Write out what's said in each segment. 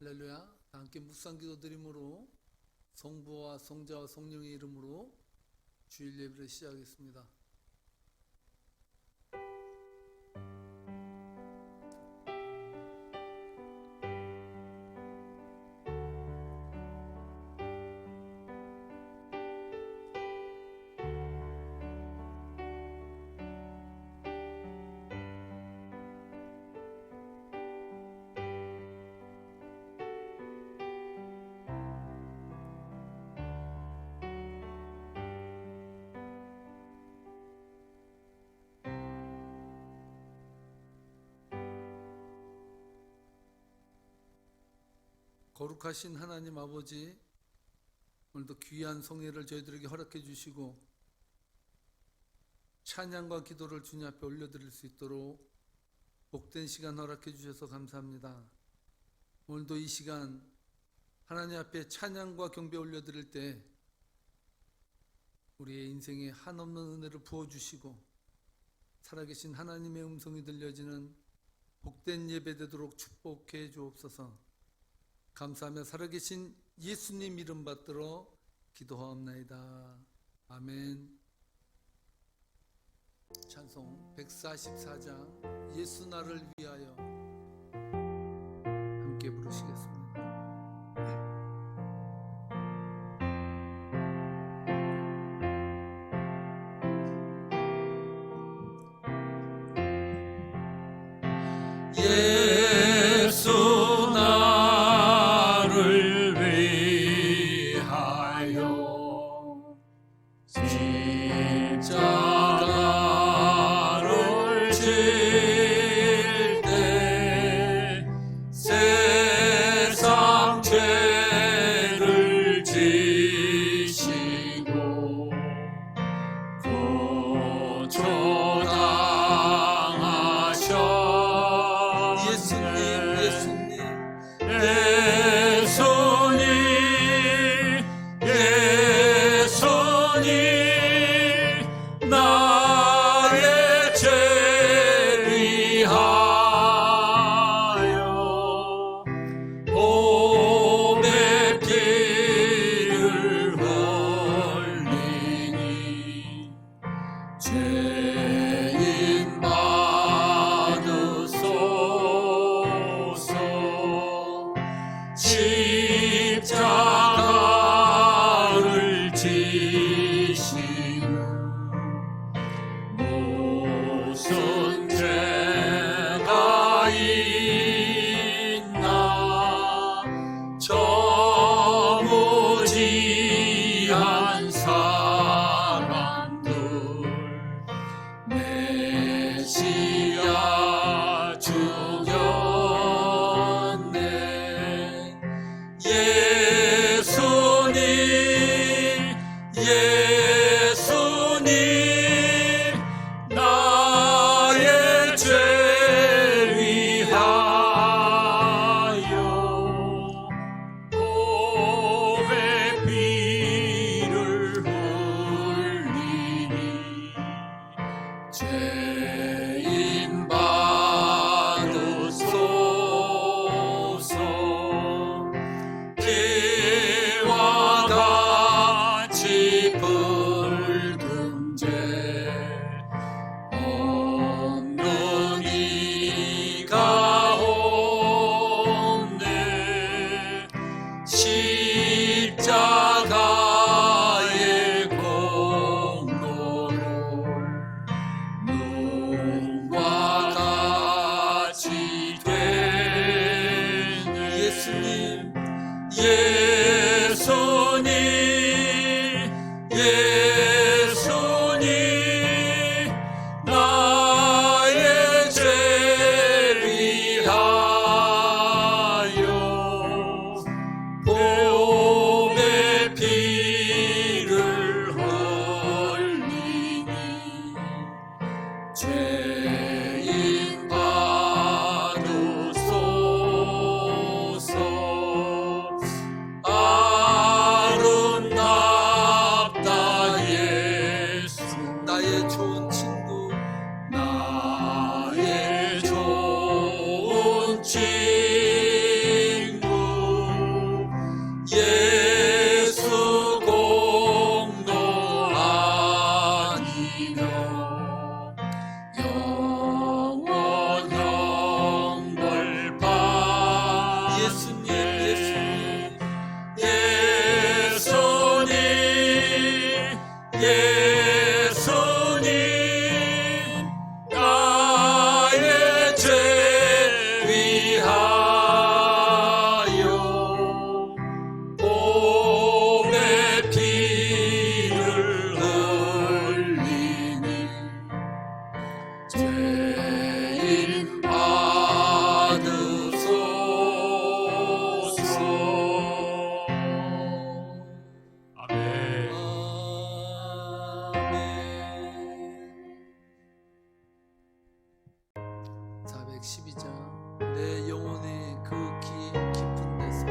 할렐루야. 다 함께 묵상기도 드림으로 성부와 성자와 성령의 이름으로 주일 예배를 시작하겠습니다. 거룩하신 하나님 아버지, 오늘도 귀한 성례를 저희들에게 허락해 주시고 찬양과 기도를 주님 앞에 올려드릴 수 있도록 복된 시간 허락해 주셔서 감사합니다. 오늘도 이 시간 하나님 앞에 찬양과 경배 올려드릴 때 우리의 인생에 한없는 은혜를 부어주시고 살아계신 하나님의 음성이 들려지는 복된 예배 되도록 축복해 주옵소서. 감사하며 살아계신 예수님 이름 받들어 기도하옵나이다. 아멘. 찬송 144장 예수 나를 위하여 함께 부르시겠습니다. 예수 나를 위하여 십자가를 질 때 세상 죄를 지시고 고초당하셨네. 예수님 나의 죄 위하여 몸에 피를 흘리니 죄인 받으소서. 십자가를 지시는 무슨 죄가 있나. 저 무지한 사람들 메시아 죽였네. 예수님 나의 죄 위하여 몸에 피를 흘리니 죄인 받으소서. 피와 같이 붉은 죄 없는 이가 없네. 십자가의 공로를 눈과 같이 되네. 예수님 나의 죄 위하여 몸에 피를 흘리니 죄인 받으소서. 아름답다 예수 나의 좋은 친구. 나의 좋은 친구 12장 내 영혼이 그 깊은 데서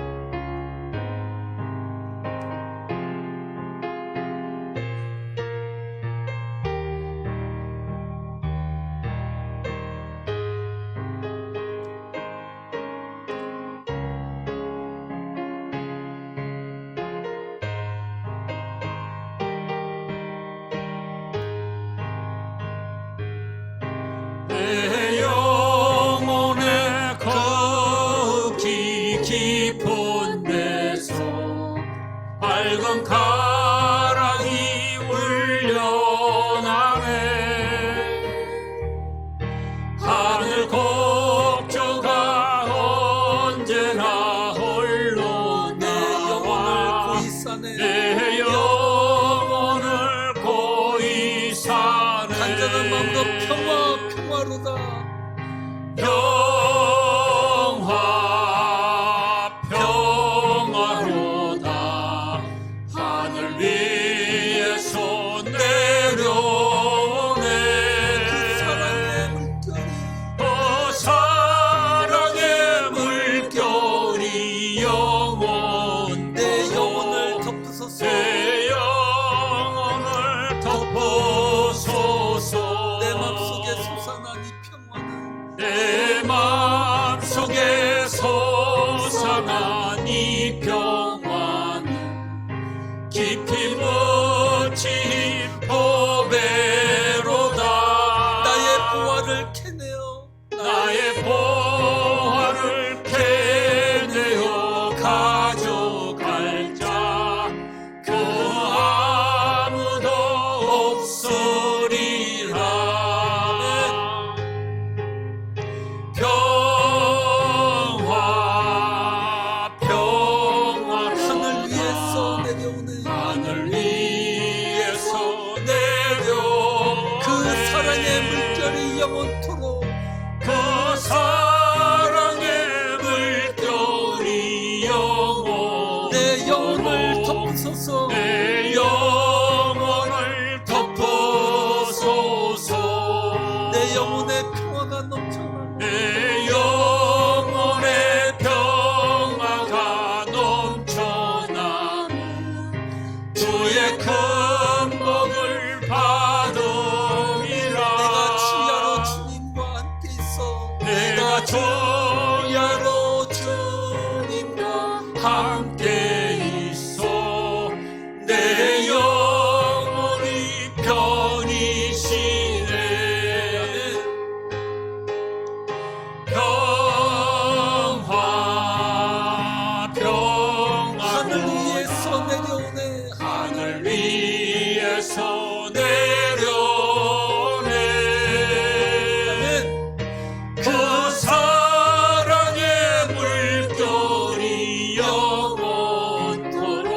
내 영혼의 거기 깊은 데서 밝은 가랑이 울려나네. 하늘 곡조가 언제나 홀로 나와 내 영혼을 고이 사네. 간절한 마음으로 평화로다. 평화로다. 하늘 위에서 내려오네. 사랑의 물결이 영원 내 영혼을 덮으소서. 내 영혼을 덮어소서. 내 맘속에 솟아난 이 평화는 내 맘속에 솟아난 이 평화는 깊이 묻힌 보배로다. 나의 보화를 캐내어 나의 보화를 캐내어 가져갈 자 그 아무도 없으리라. 하늘 위에서 내려오는 하늘 위에서 내려 그 사랑의 물결이 영원토록 그 사랑의 물결이 영원 내 영혼을 덮으소서. 내 영혼을 덮어소서. 내 영혼의 평화가 넘쳐나고 내 영혼의 평화가 넘쳐나는 주의 큰 복을 받으리라. 내가 주야로 주님과 함께 있어. 내가 주야로 주님과 함께 있어. 내 영혼이 편히 쉬네. 하늘 위에서 내려오네. 하늘 위에서 내려오네. 그 사랑의 물결이 영원토록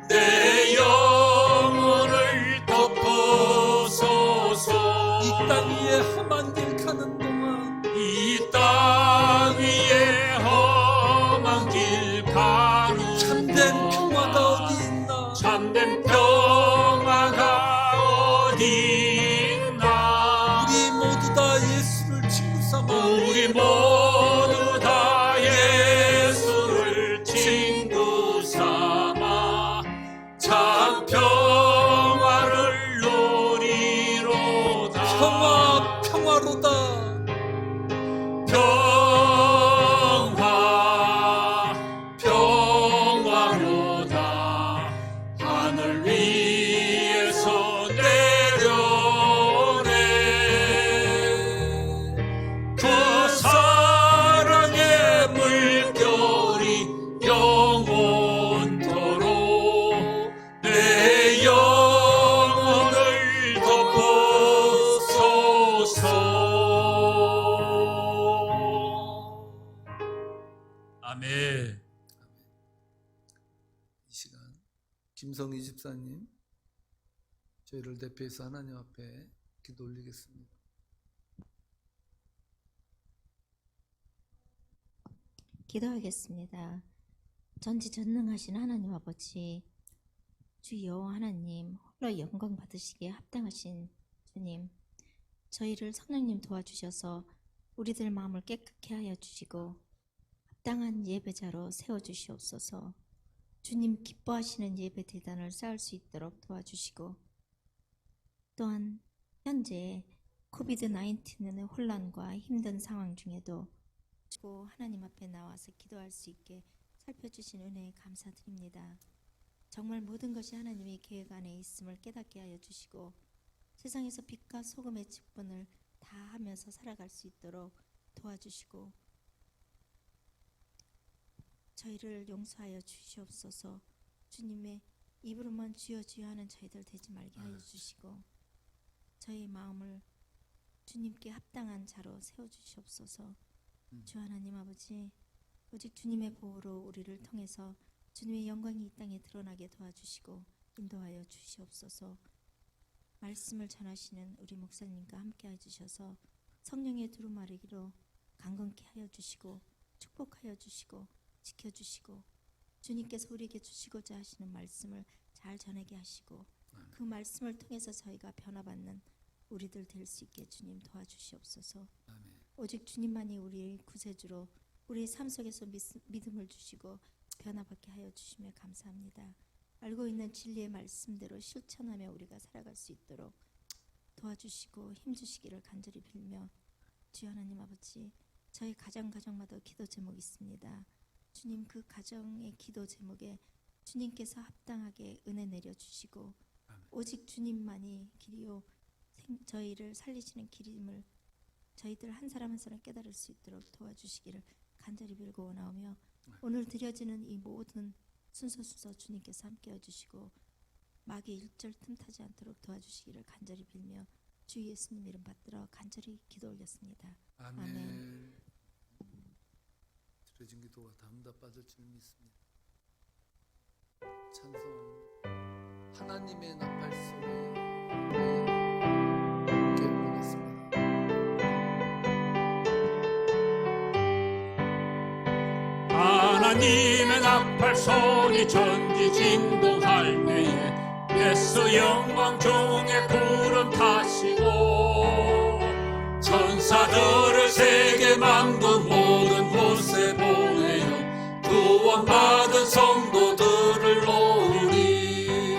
내 영혼을 덮어소서. 이 땅 위에 험한 길 가는 동안 이 땅 위에 험한 길 가는 참된 동안 평화가 어디 있나. 참된 평화가 어디 있나. 우리 모두 다 예수를 친구 삼아 우리 모두 다 예수를 친구 삼아 참 평화를 누리로다. 평화로다. 평화로다. 하늘 위에서 내려오네. 그 사랑의 물결이 영원토록 내 영혼을 덮어소서. 아멘. 이 시간 김성희 집사님 저희를 대표해서 하나님 앞에 기도 올리겠습니다. 기도하겠습니다. 전지전능하신 하나님 아버지, 주 여호와 하나님, 홀로 영광 받으시기에 합당하신 주님, 저희를 성령님 도와주셔서 우리들 마음을 깨끗게 하여 주시고 합당한 예배자로 세워주시옵소서. 주님 기뻐하시는 예배 대단을 쌓을 수 있도록 도와주시고, 또한 현재 코비드-19의 혼란과 힘든 상황 중에도 하나님 앞에 나와서 기도할 수 있게 살펴주신 은혜에 감사드립니다. 정말 모든 것이 하나님의 계획 안에 있음을 깨닫게 하여 주시고, 세상에서 빛과 소금의 직분을 다 하면서 살아갈 수 있도록 도와주시고, 저희를 용서하여 주시옵소서. 주님의 입으로만 주여 주여 하는 저희들 되지 말게 하여 주시고, 저희 마음을 주님께 합당한 자로 세워주시옵소서. 주 하나님 아버지, 오직 주님의 보호로 우리를 통해서 주님의 영광이 이 땅에 드러나게 도와주시고 인도하여 주시옵소서. 말씀을 전하시는 우리 목사님과 함께 해주셔서 성령의 두루마리기로 강건케 하여 주시고 축복하여 주시고 지켜주시고, 주님께서 우리에게 주시고자 하시는 말씀을 잘 전하게 하시고 그 말씀을 통해서 저희가 변화받는 우리들 될 수 있게 주님 도와주시옵소서. 오직 주님만이 우리의 구세주로 우리의 삶 속에서 믿음을 주시고 변화받게 하여 주시며 감사합니다. 알고 있는 진리의 말씀대로 실천하며 우리가 살아갈 수 있도록 도와주시고 힘주시기를 간절히 빌며, 주여 하나님 아버지, 저희 가정마다 기도 제목이 있습니다. 주님, 그 가정의 기도 제목에 주님께서 합당하게 은혜 내려주시고 오직 주님만이 길이요 저희를 살리시는 길임을 저희들 한 사람 한 사람 깨달을 수 있도록 도와주시기를 간절히 빌고 원하오며, 오늘 드려지는 이 모든 순서 주님께서 함께 해주시고 마귀 일절 틈타지 않도록 도와주시기를 간절히 빌며 주 예수님 이름 받들어 간절히 기도 올렸습니다. 아멘. 드려진 기도가 다 응답받을 줄 믿습니다. 찬송 하나님의 나팔 소리 깨우겠습니다. 하나님의 나팔 소리 전지진동할 때에 예수 영광 중에 구름 타시고 천사들을 세계 만국 모든 곳에 보내어 구원받은 성도들을 놓으리.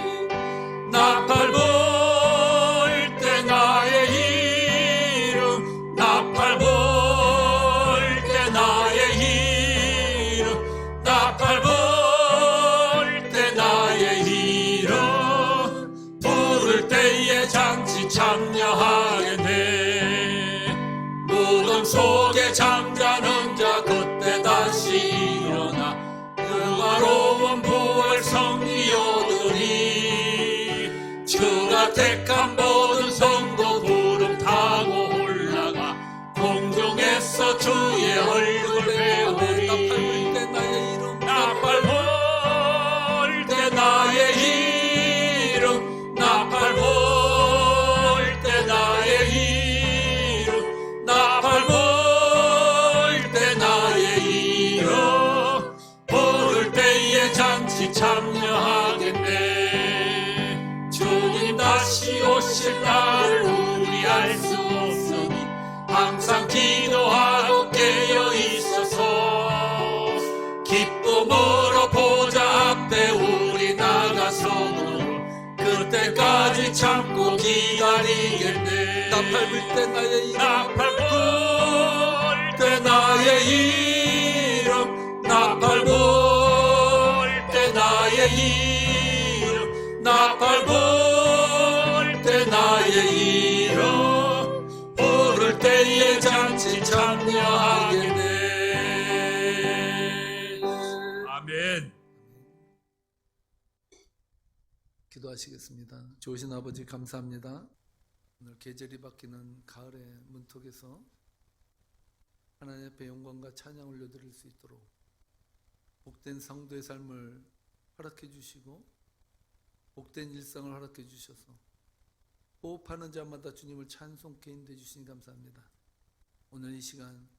나팔 불 때 나의 이름, 나팔 불 때 나의 이름, 나팔 불 때 나의 이름, 부를 때에 잔치 참여하겠네. 무덤 속에 잠자는 자 그때 다시 일어나 영화로운 부활 성리 얻으리. 주가 택한 모든 성도 구름 타고 올라가 공중에서 주의 얼굴 배우리. 나팔 불 때 나의 이름, 나팔 불 때 나의 이름, 나팔 불 때 나의 이름, 부를 때에 잔치 참여하겠네. 주님 다시 오실 날 우리 알 수 없으니 항상 기도하고 깨어 있어서 기쁨으로 보좌 앞에 우리 나가서 그때까지 참고 기다리겠네. 나팔 불 때 나의 이름, 나팔 불 때 나의 이름, 나팔 불 때 나의 이름, 나팔 불 때 나의 이름, 부를 때에 잔치 참여하겠네. 아멘. 기도하시겠습니다. 좋으신 아버지 감사합니다. 오늘 계절이 바뀌는 가을의 문턱에서 하나님 앞에 영광과 찬양 올려드릴 수 있도록 복된 성도의 삶을 허락해 주시고 복된 일상을 허락해 주셔서 호흡하는 자마다 주님을 찬송케 인도해 주시니 감사합니다. 오늘 이 시간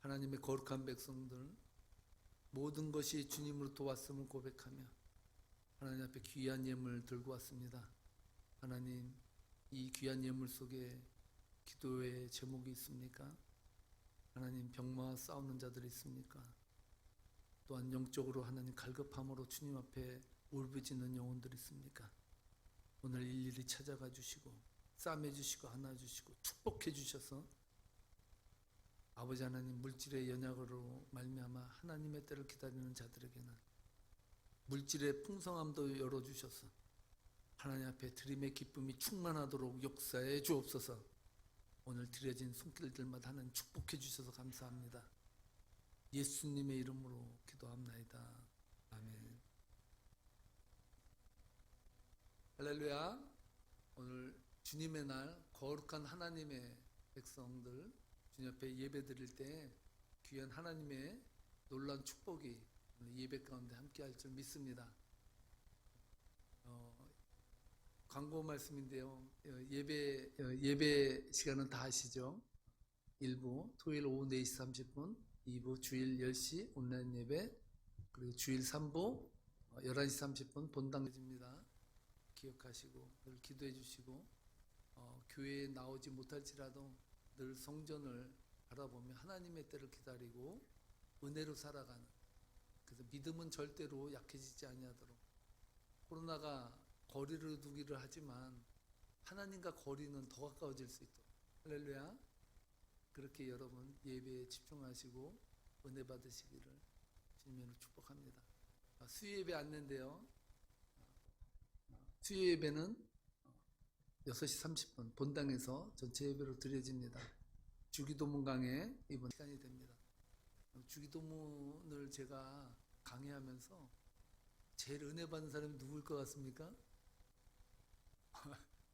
하나님의 거룩한 백성들 모든 것이 주님으로 도왔음을 고백하며 하나님 앞에 귀한 예물 들고 왔습니다. 하나님, 이 귀한 예물 속에 기도의 제목이 있습니까? 병마와 싸우는 자들이 있습니까? 또한 영적으로 하나님 갈급함으로 주님 앞에 울부짖는 영혼들이 있습니까? 오늘 일일이 찾아가 주시고 싸매 주시고 안아 주시고 축복해 주셔서 아버지 하나님 물질의 연약으로 말미암아 하나님의 때를 기다리는 자들에게는 물질의 풍성함도 열어주셔서 하나님 앞에 드림의 기쁨이 충만하도록 역사해 주옵소서. 오늘 드려진 손길들마다 하나님 축복해 주셔서 감사합니다. 예수님의 이름으로 기도합나이다. 아멘. 할렐루야. 오늘 주님의 날 거룩한 하나님의 백성들 주님 앞에 예배 드릴 때 귀한 하나님의 놀라운 축복이 예배 가운데 함께할 줄 믿습니다. 광고 말씀인데요. 예배 시간은 다 아시죠? 1부 토요일 오후 4시 30분, 2부 주일 10시 온라인 예배, 그리고 주일 3부 11시 30분 본당입니다. 기억하시고 늘 기도해 주시고 교회에 나오지 못할지라도 늘 성전을 바라보며 하나님의 때를 기다리고 은혜로 살아가는, 그래서 믿음은 절대로 약해지지 아니하도록, 코로나가 거리를 두기를 하지만 하나님과 거리는 더 가까워질 수 있도록, 할렐루야. 그렇게 여러분 예배에 집중하시고 은혜 받으시기를 주님으로 축복합니다. 수요 예배 안내인데요. 수요 예배는 6시 30분 본당에서 전체 예배로 드려집니다. 주기도문 강해 이번 시간이 됩니다. 주기도문을 제가 강해하면서 제일 은혜 받는 사람이 누구일 것 같습니까?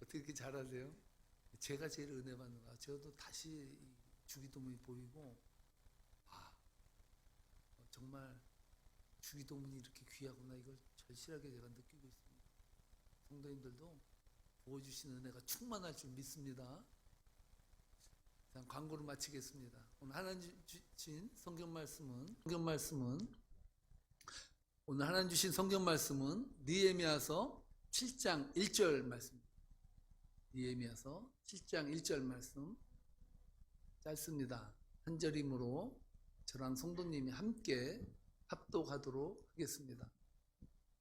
어떻게 이렇게 잘하세요? 제가 제일 은혜 받는 거야. 저도 다시 주기도문이 보이고, 정말 주기도문이 이렇게 귀하구나, 이걸 절실하게 제가 느끼고 있습니다. 성도님들도 부어주신 은혜가 충만할 줄 믿습니다. 자, 광고를 마치겠습니다. 오늘 하나님 주신 성경 말씀은 느헤미야서 7장 1절 말씀입니다. 느헤미야서 7장 1절 말씀 짧습니다. 한 절이므로 저랑 성도님이 함께 합독하도록 하겠습니다.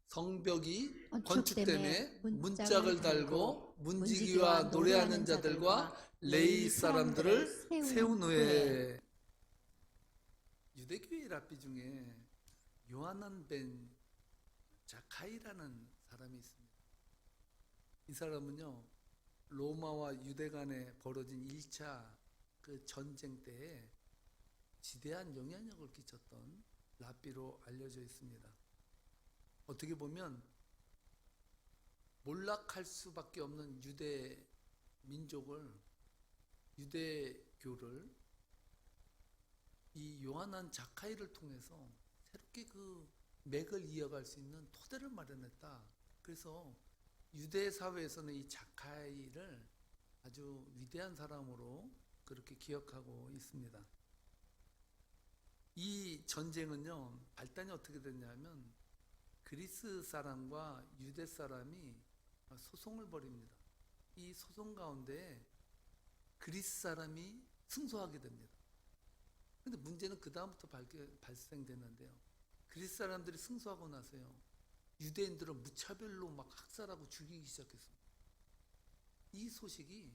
성벽이 건축됨에 문짝을 달고 문지기와 노래하는 자들과 레위 사람들을 세운 후에, 유대교의 랍비 중에 요하난 벤 자카이라는 사람이 있습니다. 이 사람은요, 로마와 유대 간에 벌어진 1차 그 전쟁 때에 지대한 영향력을 끼쳤던 랍비로 알려져 있습니다. 어떻게 보면 몰락할 수밖에 없는 유대 민족을, 유대교를 이 요하난 자카이를 통해서 새롭게 그 맥을 이어갈 수 있는 토대를 마련했다. 그래서 유대 사회에서는 이 자카이를 아주 위대한 사람으로 그렇게 기억하고 있습니다. 이 전쟁은요, 발단이 어떻게 됐냐면 그리스 사람과 유대 사람이 소송을 벌입니다. 이 소송 가운데 그리스 사람이 승소하게 됩니다. 그런데 문제는 그 다음부터 발생되는데요. 그리스 사람들이 승소하고 나서요, 유대인들은 무차별로 막 학살하고 죽이기 시작했습니다. 이 소식이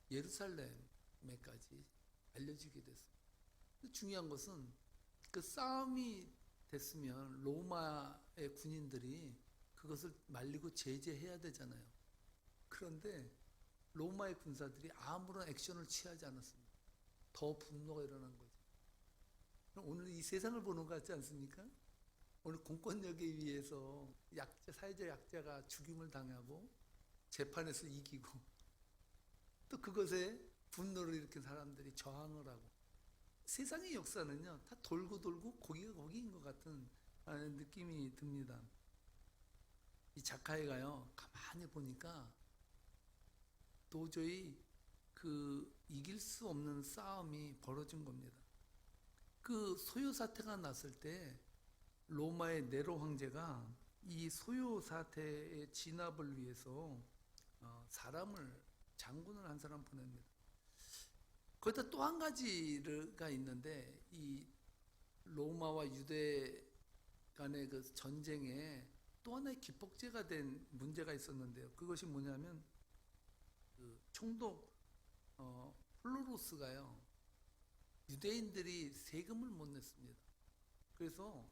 예루살렘에까지 알려지게 됐습니다. 중요한 것은 그 싸움이 됐으면 로마의 군인들이 그것을 말리고 제재해야 되잖아요. 그런데 로마의 군사들이 아무런 액션을 취하지 않았습니다. 더 분노가 일어난 거죠. 오늘 이 세상을 보는 것 같지 않습니까? 오늘 공권력에 의해서 사회적 약자가 죽임을 당하고 재판에서 이기고, 또 그것에 분노를 일으킨 사람들이 저항을 하고, 세상의 역사는요 다 돌고 거기가 거기인 것 같은 느낌이 듭니다. 이 자카이가요, 가만히 보니까 도저히 이길 수 없는 싸움이 벌어진 겁니다. 그 소요 사태가 났을 때 로마의 네로 황제가 이 소요 사태의 진압을 위해서 장군을 한 사람 보냅니다. 거기다 또 한 가지가 있는데, 이 로마와 유대 간의 그 전쟁에 또 하나의 기폭제가 된 문제가 있었는데요. 그것이 뭐냐면 그 총독 플루로스가요, 유대인들이 세금을 못 냈습니다. 그래서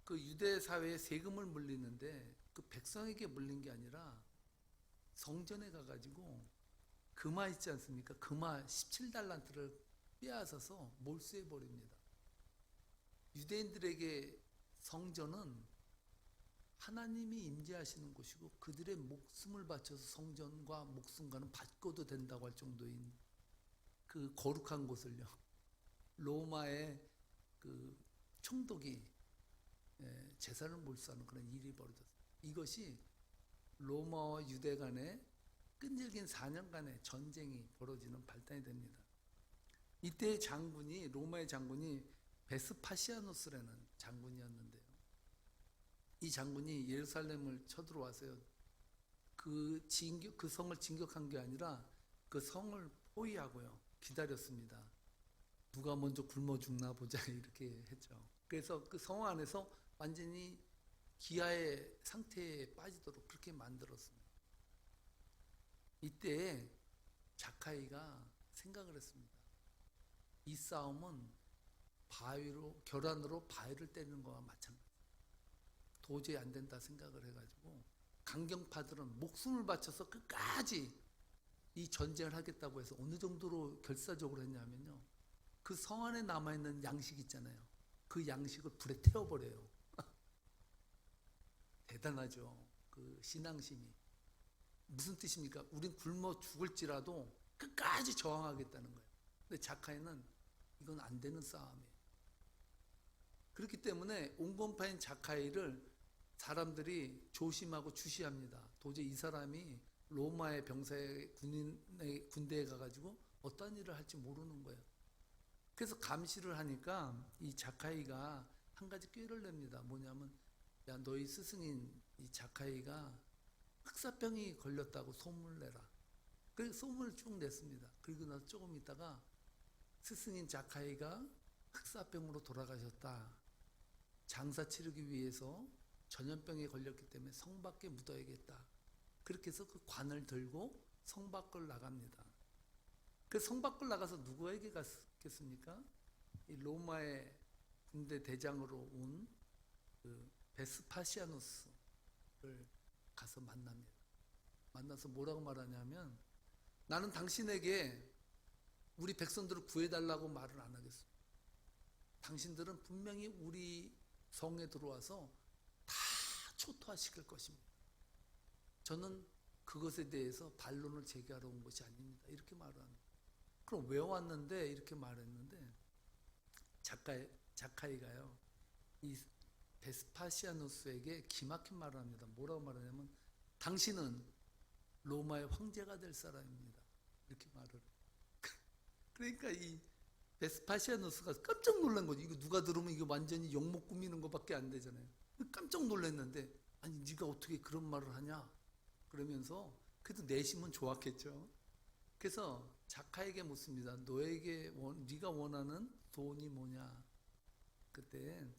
그 유대 사회에 세금을 물리는데 그 백성에게 물린 게 아니라 성전에 가가지고 금화 있지 않습니까? 금화 17달란트를 빼앗아서 몰수해 버립니다. 유대인들에게 성전은 하나님이 임재하시는 곳이고 그들의 목숨을 바쳐서 성전과 목숨과는 바꿔도 된다고 할 정도인 그 거룩한 곳을요, 로마의 그 총독이 제사를 몰수하는 그런 일이 벌어졌어요. 이것이 로마와 유대 간의 끈질긴 4년간의 전쟁이 벌어지는 발단이 됩니다. 이때 장군이, 로마의 장군이 베스파시아누스라는 장군이었는데요, 이 장군이 예루살렘을 쳐들어와서요, 그 성을 진격한 게 아니라 그 성을 포위하고요 기다렸습니다. 누가 먼저 굶어 죽나 보자 이렇게 했죠. 그래서 그 성 안에서 완전히 기아의 상태에 빠지도록 그렇게 만들었습니다. 이때 자카이가 생각을 했습니다. 이 싸움은 결안으로 바위를 때리는 거와 마찬가지. 도저히 안 된다 생각을 해가지고 강경파들은 목숨을 바쳐서 끝까지 이 전쟁을 하겠다고 해서 어느 정도로 결사적으로 했냐면요, 그 성 안에 남아있는 양식 있잖아요, 그 양식을 불에 태워버려요. 대단하죠, 그 신앙심이. 무슨 뜻입니까? 우린 굶어 죽을지라도 끝까지 저항하겠다는 거예요. 근데 자카이는 이건 안 되는 싸움이에요. 그렇기 때문에 온건파인 자카이를 사람들이 조심하고 주시합니다. 도저히 이 사람이 로마의 병사의 군대에 가가지고 어떤 일을 할지 모르는 거예요. 그래서 감시를 하니까 이 자카이가 한 가지 꾀를 냅니다. 뭐냐면, 야, 너희 스승인 이 자카이가 흑사병이 걸렸다고 소문을 내라. 그래서 소문을 쭉 냈습니다. 그리고 나서 조금 있다가 스승인 자카이가 흑사병으로 돌아가셨다. 장사 치르기 위해서 전염병에 걸렸기 때문에 성 밖에 묻어야겠다. 그렇게 해서 그 관을 들고 성 밖을 나갑니다. 그 성 밖을 나가서 누구에게 갔겠습니까? 이 로마의 군대 대장으로 온 그 베스파시아누스를 가서 만납니다. 만나서 뭐라고 말하냐면, 나는 당신에게 우리 백성들을 구해달라고 말을 안 하겠습니다. 당신들은 분명히 우리 성에 들어와서 다 초토화시킬 것입니다. 저는 그것에 대해서 반론을 제기하러 온 것이 아닙니다. 이렇게 말을 합니다. 그럼 왜 왔는데? 이렇게 말했는데, 자카이가요, 이 베스파시아누스에게 기막힌 말을 합니다. 뭐라고 말하냐면, 당신은 로마의 황제가 될 사람입니다. 이렇게 말을 해요. 그러니까 이 베스파시아누스가 깜짝 놀란 거죠. 이거 누가 들으면 이거 완전히 영목 꾸미는 것밖에 안 되잖아요. 깜짝 놀랐는데, 아니 네가 어떻게 그런 말을 하냐? 그러면서 그래도 내심은 좋았겠죠. 그래서 자카에게 묻습니다. 네가 원하는 돈이 뭐냐? 그때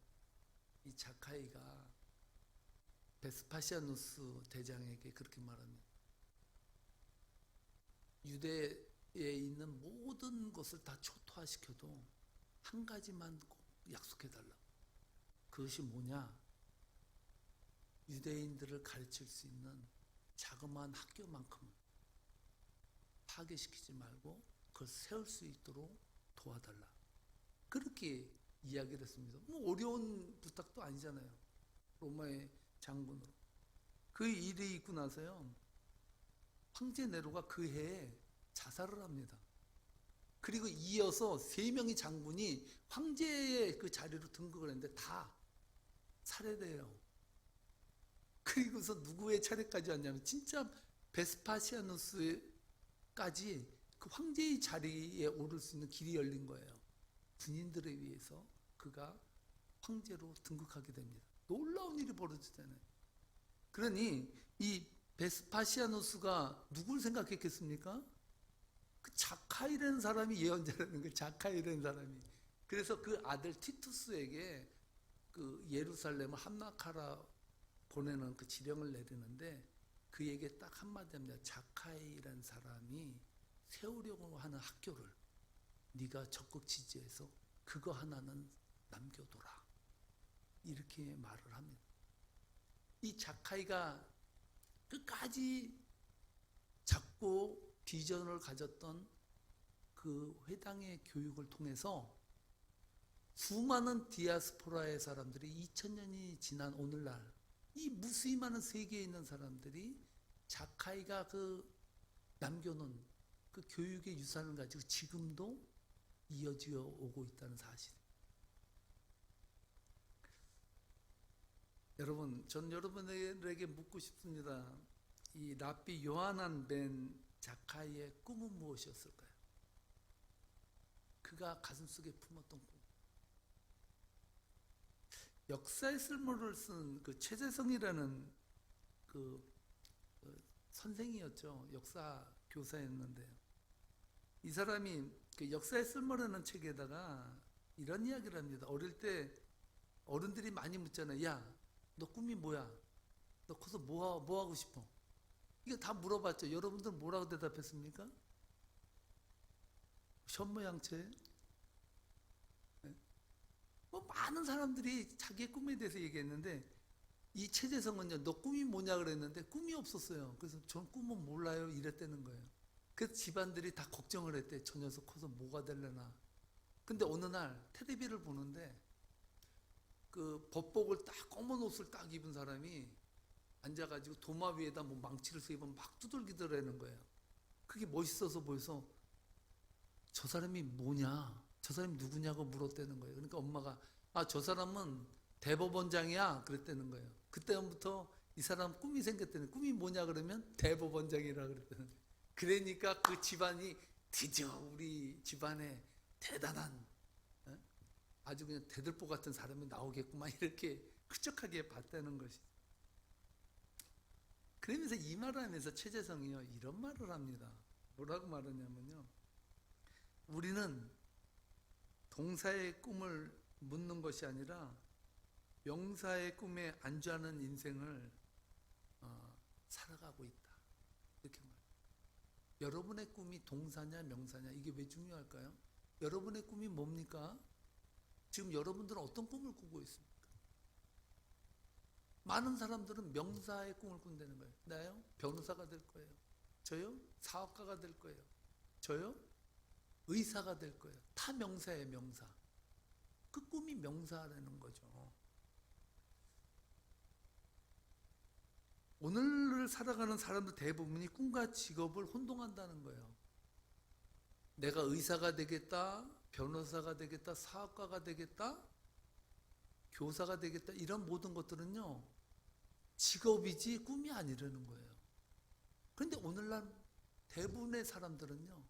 이 자카이가 베스파시아누스 대장에게 그렇게 말합니다. 유대에 있는 모든 것을 다 초토화시켜도 한 가지만 꼭 약속해달라고. 그것이 뭐냐? 유대인들을 가르칠 수 있는 자그마한 학교만큼은 파괴시키지 말고 그걸 세울 수 있도록 도와달라. 그렇게 이야기를 했습니다. 뭐 어려운 부탁도 아니잖아요. 로마의 장군으로. 그 일이 있고 나서요, 황제 네로가 그 해에 자살을 합니다. 그리고 이어서 3명의 장군이 황제의 그 자리로 등극을 했는데 다 살해돼요. 그리고서 누구의 차례까지 왔냐면, 진짜 베스파시아누스까지 그 황제의 자리에 오를 수 있는 길이 열린 거예요. 군인들에 의해서 그가 황제로 등극하게 됩니다. 놀라운 일이 벌어지잖아요. 그러니 이 베스파시아누스가 누굴 생각했겠습니까? 그 자카이라는 사람이 예언자라는 거예요. 자카이라는 사람이. 그래서 그 아들 티투스에게 그 예루살렘을 함락하라 보내는 그 지령을 내리는데 그에게 딱 한마디 합니다. 자카이라는 사람이 세우려고 하는 학교를 네가 적극 지지해서 그거 하나는 남겨둬라. 이렇게 말을 합니다. 이 자카이가 끝까지 작고 비전을 가졌던 그 회당의 교육을 통해서 수많은 디아스포라의 사람들이 2000년이 지난 오늘날 이 무수히 많은 세계에 있는 사람들이 자카이가 그 남겨놓은 그 교육의 유산을 가지고 지금도 이어지어 오고 있다는 사실. 여러분, 전 여러분에게 묻고 싶습니다. 이 랍비 요하난 벤 자카이의 꿈은 무엇이었을까요? 그가 가슴속에 품었던 꿈. 역사의 쓸모를 쓴 그 최재성이라는 그 선생이었죠. 역사 교사였는데요. 이 사람이 그 역사의 쓸모라는 책에다가 이런 이야기를 합니다. 어릴 때 어른들이 많이 묻잖아요. 야, 너 꿈이 뭐야? 너 커서 뭐 하고 싶어? 이거 다 물어봤죠. 여러분들은 뭐라고 대답했습니까? 현모양처에? 뭐 많은 사람들이 자기의 꿈에 대해서 얘기했는데 이 최재성은요, 너 꿈이 뭐냐 그랬는데 꿈이 없었어요. 그래서 전 꿈은 몰라요 이랬다는 거예요. 그래서 집안들이 다 걱정을 했대. 저 녀석 커서 뭐가 될려나. 근데 어느 날 텔레비를 보는데 그 법복을 딱 검은 옷을 딱 입은 사람이 앉아가지고 도마 위에다 뭐 망치를 쓰고 막 두들기더라는 거예요. 그게 멋있어서 보여서 저 사람이 뭐냐, 저 사람이 누구냐고 물었다는 거예요. 그러니까 엄마가 저 사람은 대법원장이야 그랬다는 거예요. 그때부터 이 사람 꿈이 생겼다는. 꿈이 뭐냐 그러면 대법원장이라 그랬다는 거예요. 그러니까 그 집안이 드디어 우리 집안에 대단한 아주 그냥 대들보 같은 사람이 나오겠구만 이렇게 흡족하게 봤다는 것이. 그러면서 이 말을 하면서 최재성이요 이런 말을 합니다. 뭐라고 말하냐면요, 우리는 동사의 꿈을 묻는 것이 아니라 명사의 꿈에 안주하는 인생을 살아가고 있다. 이렇게 말해요. 여러분의 꿈이 동사냐 명사냐 이게 왜 중요할까요? 여러분의 꿈이 뭡니까? 지금 여러분들은 어떤 꿈을 꾸고 있습니까? 많은 사람들은 명사의 꿈을 꾼다는 거예요. 나요? 변호사가 될 거예요. 저요? 사업가가 될 거예요. 저요? 의사가 될 거예요. 다 명사예요, 명사. 그 꿈이 명사라는 거죠. 오늘을 살아가는 사람들 대부분이 꿈과 직업을 혼동한다는 거예요. 내가 의사가 되겠다, 변호사가 되겠다, 사업가가 되겠다, 교사가 되겠다, 이런 모든 것들은요 직업이지 꿈이 아니라는 거예요. 그런데 오늘날 대부분의 사람들은요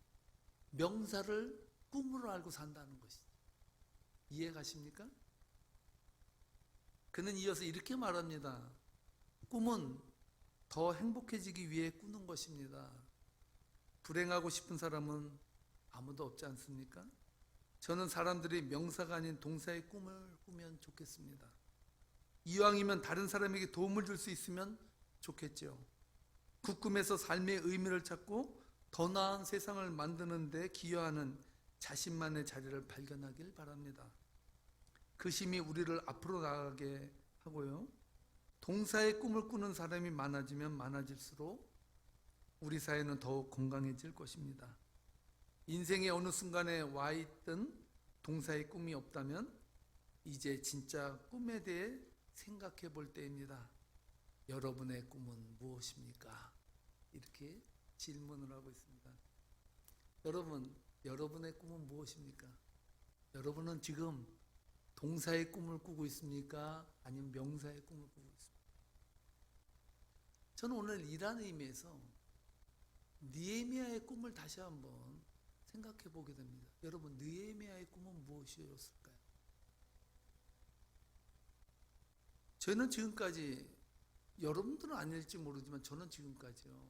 명사를 꿈으로 알고 산다는 것이죠. 이해 가십니까? 그는 이어서 이렇게 말합니다. 꿈은 더 행복해지기 위해 꾸는 것입니다. 불행하고 싶은 사람은 아무도 없지 않습니까? 저는 사람들이 명사가 아닌 동사의 꿈을 꾸면 좋겠습니다. 이왕이면 다른 사람에게 도움을 줄 수 있으면 좋겠죠. 그 꿈에서 삶의 의미를 찾고 더 나은 세상을 만드는 데 기여하는 자신만의 자리를 발견하길 바랍니다. 그 힘이 우리를 앞으로 나가게 하고요. 동사의 꿈을 꾸는 사람이 많아지면 많아질수록 우리 사회는 더욱 건강해질 것입니다. 인생의 어느 순간에 와 있던 동사의 꿈이 없다면 이제 진짜 꿈에 대해 생각해 볼 때입니다. 여러분의 꿈은 무엇입니까? 이렇게 질문을 하고 있습니다. 여러분, 여러분의 꿈은 무엇입니까? 여러분은 지금 동사의 꿈을 꾸고 있습니까? 아니면 명사의 꿈을 꾸고 있습니까? 저는 오늘 이런 의미에서 느헤미야의 꿈을 다시 한번 생각해 보게 됩니다. 여러분, 느헤미야의 꿈은 무엇이었을까요? 저는 지금까지, 여러분들은 아닐지 모르지만 저는 지금까지요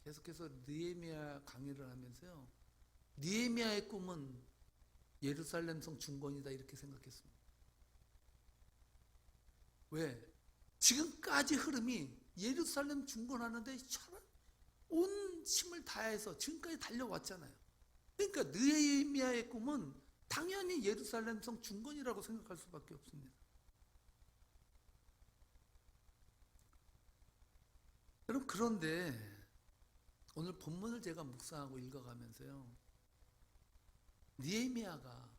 계속해서 느헤미야 강의를 하면서요, 느헤미야의 꿈은 예루살렘 성 중건이다 이렇게 생각했습니다. 왜? 지금까지 흐름이 예루살렘 중건하는데 온 힘을 다해서 지금까지 달려왔잖아요. 그러니까 느헤미야의 꿈은 당연히 예루살렘 성 중건이라고 생각할 수밖에 없습니다. 여러분, 그런데 오늘 본문을 제가 묵상하고 읽어가면서요, 느헤미야가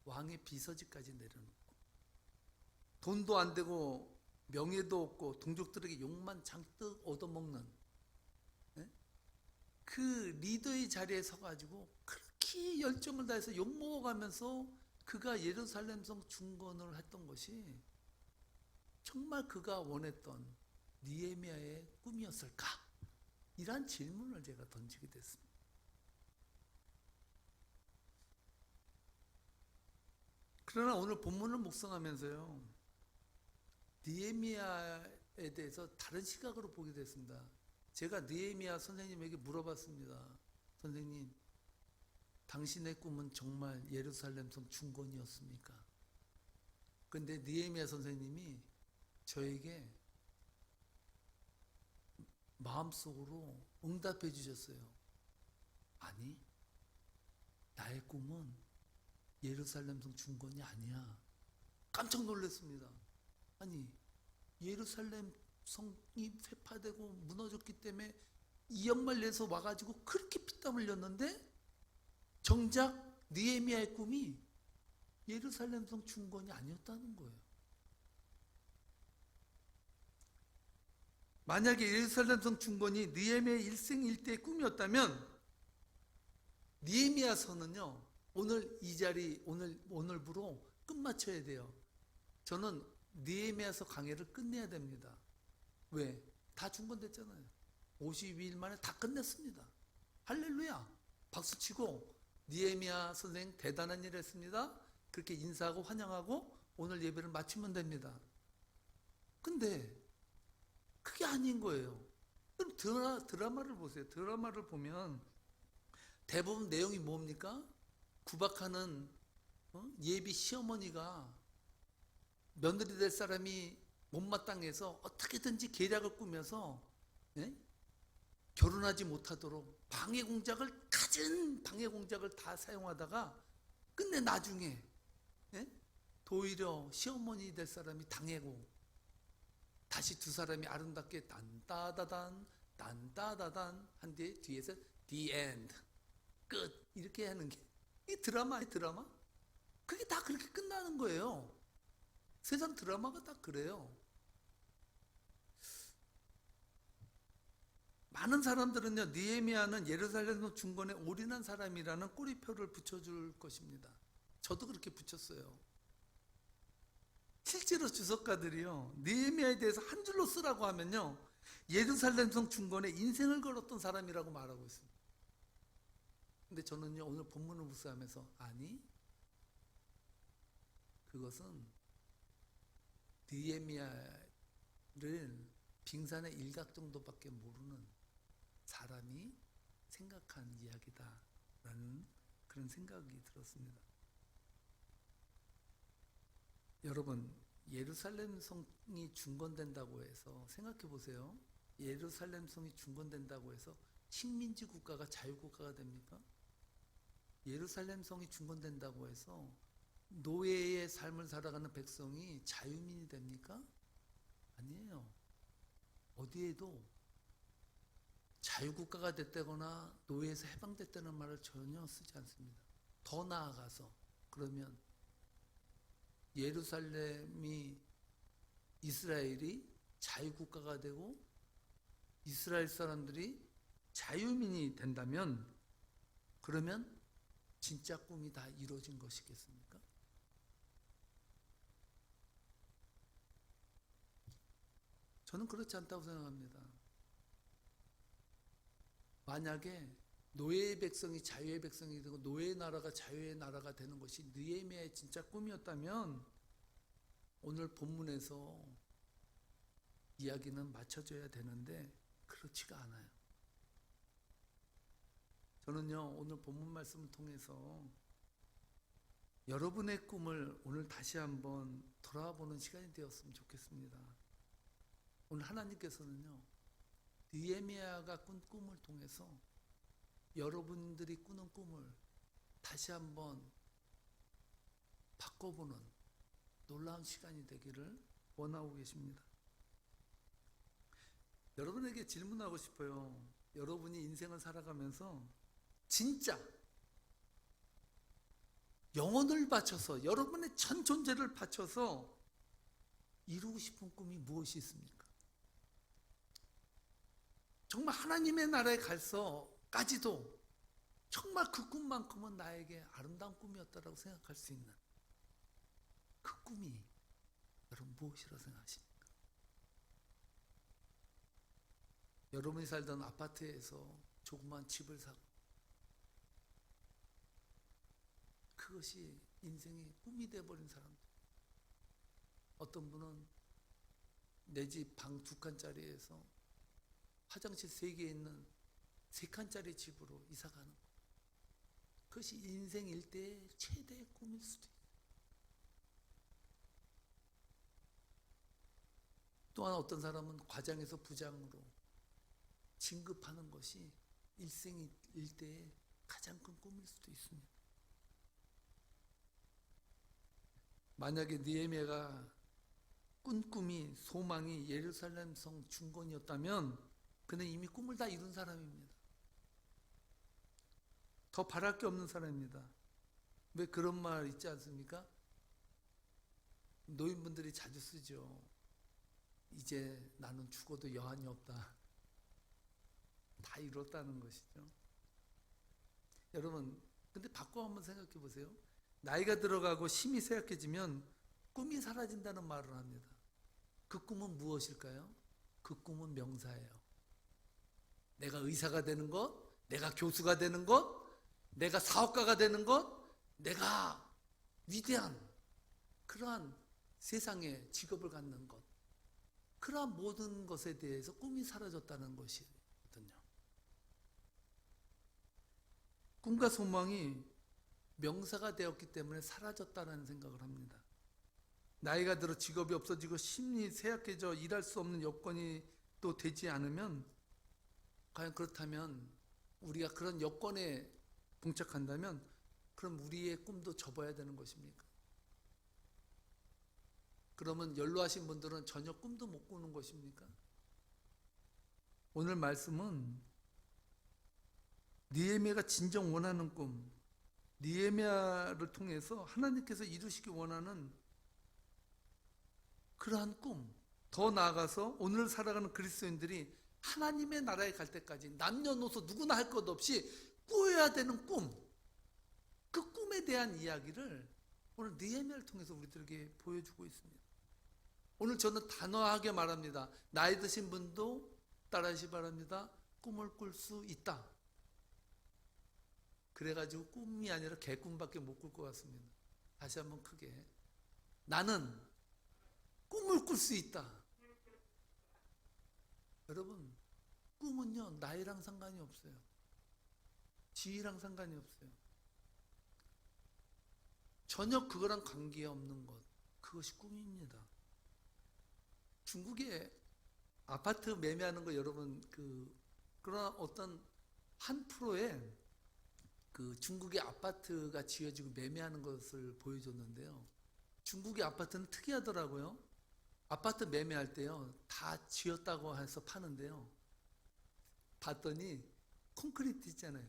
왕의 비서지까지 내려놓고 돈도 안 되고 명예도 없고 동족들에게 욕만 잔뜩 얻어먹는 그 리더의 자리에 서가지고 그렇게 열정을 다해서 욕먹어가면서 그가 예루살렘 성 중건을 했던 것이 정말 그가 원했던 느헤미야의 꿈이었을까? 이란 질문을 제가 던지게 됐습니다. 그러나 오늘 본문을 묵상하면서요, 느헤미야에 대해서 다른 시각으로 보게 됐습니다. 제가 느헤미야 선생님에게 물어봤습니다. 선생님, 당신의 꿈은 정말 예루살렘 성 중건이었습니까? 근데 느헤미야 선생님이 저에게 마음속으로 응답해 주셨어요. 아니, 나의 꿈은 예루살렘 성 중건이 아니야. 깜짝 놀랐습니다. 아니, 예루살렘 성이 회파되고 무너졌기 때문에 이역말 내서 와가지고 그렇게 피땀 흘렸는데 정작 느헤미야의 꿈이 예루살렘 성 중건이 아니었다는 거예요. 만약에 예루살렘 성 중건이 느헤미야의 일생일대의 꿈이었다면 느헤미야서는요, 오늘 이 자리 오늘부로 끝마쳐야 돼요. 저는 느헤미야서 강의를 끝내야 됩니다. 왜? 다 중건됐잖아요. 52일 만에 다 끝냈습니다. 할렐루야! 박수치고 느헤미야 선생 대단한 일 했습니다. 그렇게 인사하고 환영하고 오늘 예배를 마치면 됩니다. 근데 그게 아닌 거예요. 그럼 드라마를 보세요. 드라마를 보면 대부분 내용이 뭡니까? 구박하는 예비 시어머니가 며느리 될 사람이 못마땅해서 어떻게든지 계략을 꾸며서 결혼하지 못하도록 가진 방해 공작을 다 사용하다가 끝내 나중에 도리어 시어머니 될 사람이 당하고 다시 두 사람이 아름답게 딴따다단 한 뒤에서 the end 끝 이렇게 하는 게 이 드라마의 드라마? 그게 다 그렇게 끝나는 거예요. 세상 드라마가 다 그래요. 많은 사람들은요, 느헤미야는 예루살렘 중건에 올인한 사람이라는 꼬리표를 붙여줄 것입니다. 저도 그렇게 붙였어요. 실제로 주석가들이요, 느헤미야에 대해서 한 줄로 쓰라고 하면요, 예루살렘 성 중건에 인생을 걸었던 사람이라고 말하고 있습니다. 근데 저는요, 오늘 본문을 묵상하면서 아니, 그것은 느헤미야를 빙산의 일각 정도밖에 모르는 사람이 생각한 이야기다라는 그런 생각이 들었습니다. 여러분, 예루살렘 성이 중건된다고 해서 생각해 보세요. 예루살렘 성이 중건된다고 해서 식민지 국가가 자유국가가 됩니까? 예루살렘 성이 중건된다고 해서 노예의 삶을 살아가는 백성이 자유민이 됩니까? 아니에요. 어디에도 자유국가가 됐다거나 노예에서 해방됐다는 말을 전혀 쓰지 않습니다. 더 나아가서 그러면 이스라엘이 자유국가가 되고 이스라엘 사람들이 자유민이 된다면 그러면 진짜 꿈이 다 이루어진 것이겠습니까? 저는 그렇지 않다고 생각합니다. 만약에 노예의 백성이 자유의 백성이 되고 노예의 나라가 자유의 나라가 되는 것이 느헤미야의 진짜 꿈이었다면 오늘 본문에서 이야기는 맞춰져야 되는데 그렇지가 않아요. 저는요, 오늘 본문 말씀을 통해서 여러분의 꿈을 오늘 다시 한번 돌아보는 시간이 되었으면 좋겠습니다. 오늘 하나님께서는요, 느헤미야가 꾼 꿈을 통해서 여러분들이 꾸는 꿈을 다시 한번 바꿔보는 놀라운 시간이 되기를 원하고 계십니다. 여러분에게 질문하고 싶어요. 여러분이 인생을 살아가면서 진짜 영혼을 바쳐서, 여러분의 전 존재를 바쳐서 이루고 싶은 꿈이 무엇이 있습니까? 정말 하나님의 나라에 갈서까지도 정말 그 꿈만큼은 나에게 아름다운 꿈이었다라고 생각할 수 있는 그 꿈이 여러분 무엇이라고 생각하십니까? 여러분이 살던 아파트에서 조그만 집을 사고, 그것이 인생의 꿈이 되어버린 사람들. 어떤 분은 내 집 방 2칸짜리에서 화장실 3개 있는 3칸짜리 집으로 이사가는 것. 그것이 인생 일대의 최대의 꿈일 수도 있어요. 또한 어떤 사람은 과장에서 부장으로 진급하는 것이 일생 일대의 가장 큰 꿈일 수도 있습니다. 만약에 느헤미야가 꾼 꿈이, 소망이 예루살렘 성 중건이었다면 그는 이미 꿈을 다 이룬 사람입니다. 더 바랄 게 없는 사람입니다. 왜 그런 말 있지 않습니까? 노인분들이 자주 쓰죠. 이제 나는 죽어도 여한이 없다. 다 이뤘다는 것이죠. 여러분, 근데 바꿔 한번 생각해 보세요. 나이가 들어가고 힘이 쇠약해지면 꿈이 사라진다는 말을 합니다. 그 꿈은 무엇일까요? 그 꿈은 명사예요. 내가 의사가 되는 것, 내가 교수가 되는 것, 내가 사업가가 되는 것, 내가 위대한 그러한 세상의 직업을 갖는 것, 그러한 모든 것에 대해서 꿈이 사라졌다는 것이거든요. 꿈과 소망이 명사가 되었기 때문에 사라졌다는 생각을 합니다. 나이가 들어 직업이 없어지고 심리 쇠약해져 일할 수 없는 여건이 또 되지 않으면, 과연 그렇다면 우리가 그런 여건에 봉착한다면 그럼 우리의 꿈도 접어야 되는 것입니까? 그러면 연로하신 분들은 전혀 꿈도 못 꾸는 것입니까? 오늘 말씀은 느헤미야가 진정 원하는 꿈, 느헤미야를 통해서 하나님께서 이루시기 원하는 그러한 꿈, 더 나아가서 오늘 살아가는 그리스도인들이 하나님의 나라에 갈 때까지 남녀노소 누구나 할 것 없이 꾸어야 되는 꿈, 그 꿈에 대한 이야기를 오늘 느헤미야를 통해서 우리들에게 보여주고 있습니다. 오늘 저는 단호하게 말합니다. 나이 드신 분도 따라하시 바랍니다. 꿈을 꿀 수 있다. 그래가지고 꿈이 아니라 개꿈밖에 못 꿀 것 같습니다. 다시 한번 크게, 나는 꿈을 꿀 수 있다. 여러분, 꿈은요 나이랑 상관이 없어요. 지위랑 상관이 없어요. 전혀 그거랑 관계없는 것, 그것이 꿈입니다. 중국에 아파트 매매하는 거 여러분 그런 어떤 한 프로에 그 중국의 아파트가 지어지고 매매하는 것을 보여줬는데요. 중국의 아파트는 특이하더라고요. 아파트 매매할 때요 다 지었다고 해서 파는데요, 봤더니 콘크리트 있잖아요.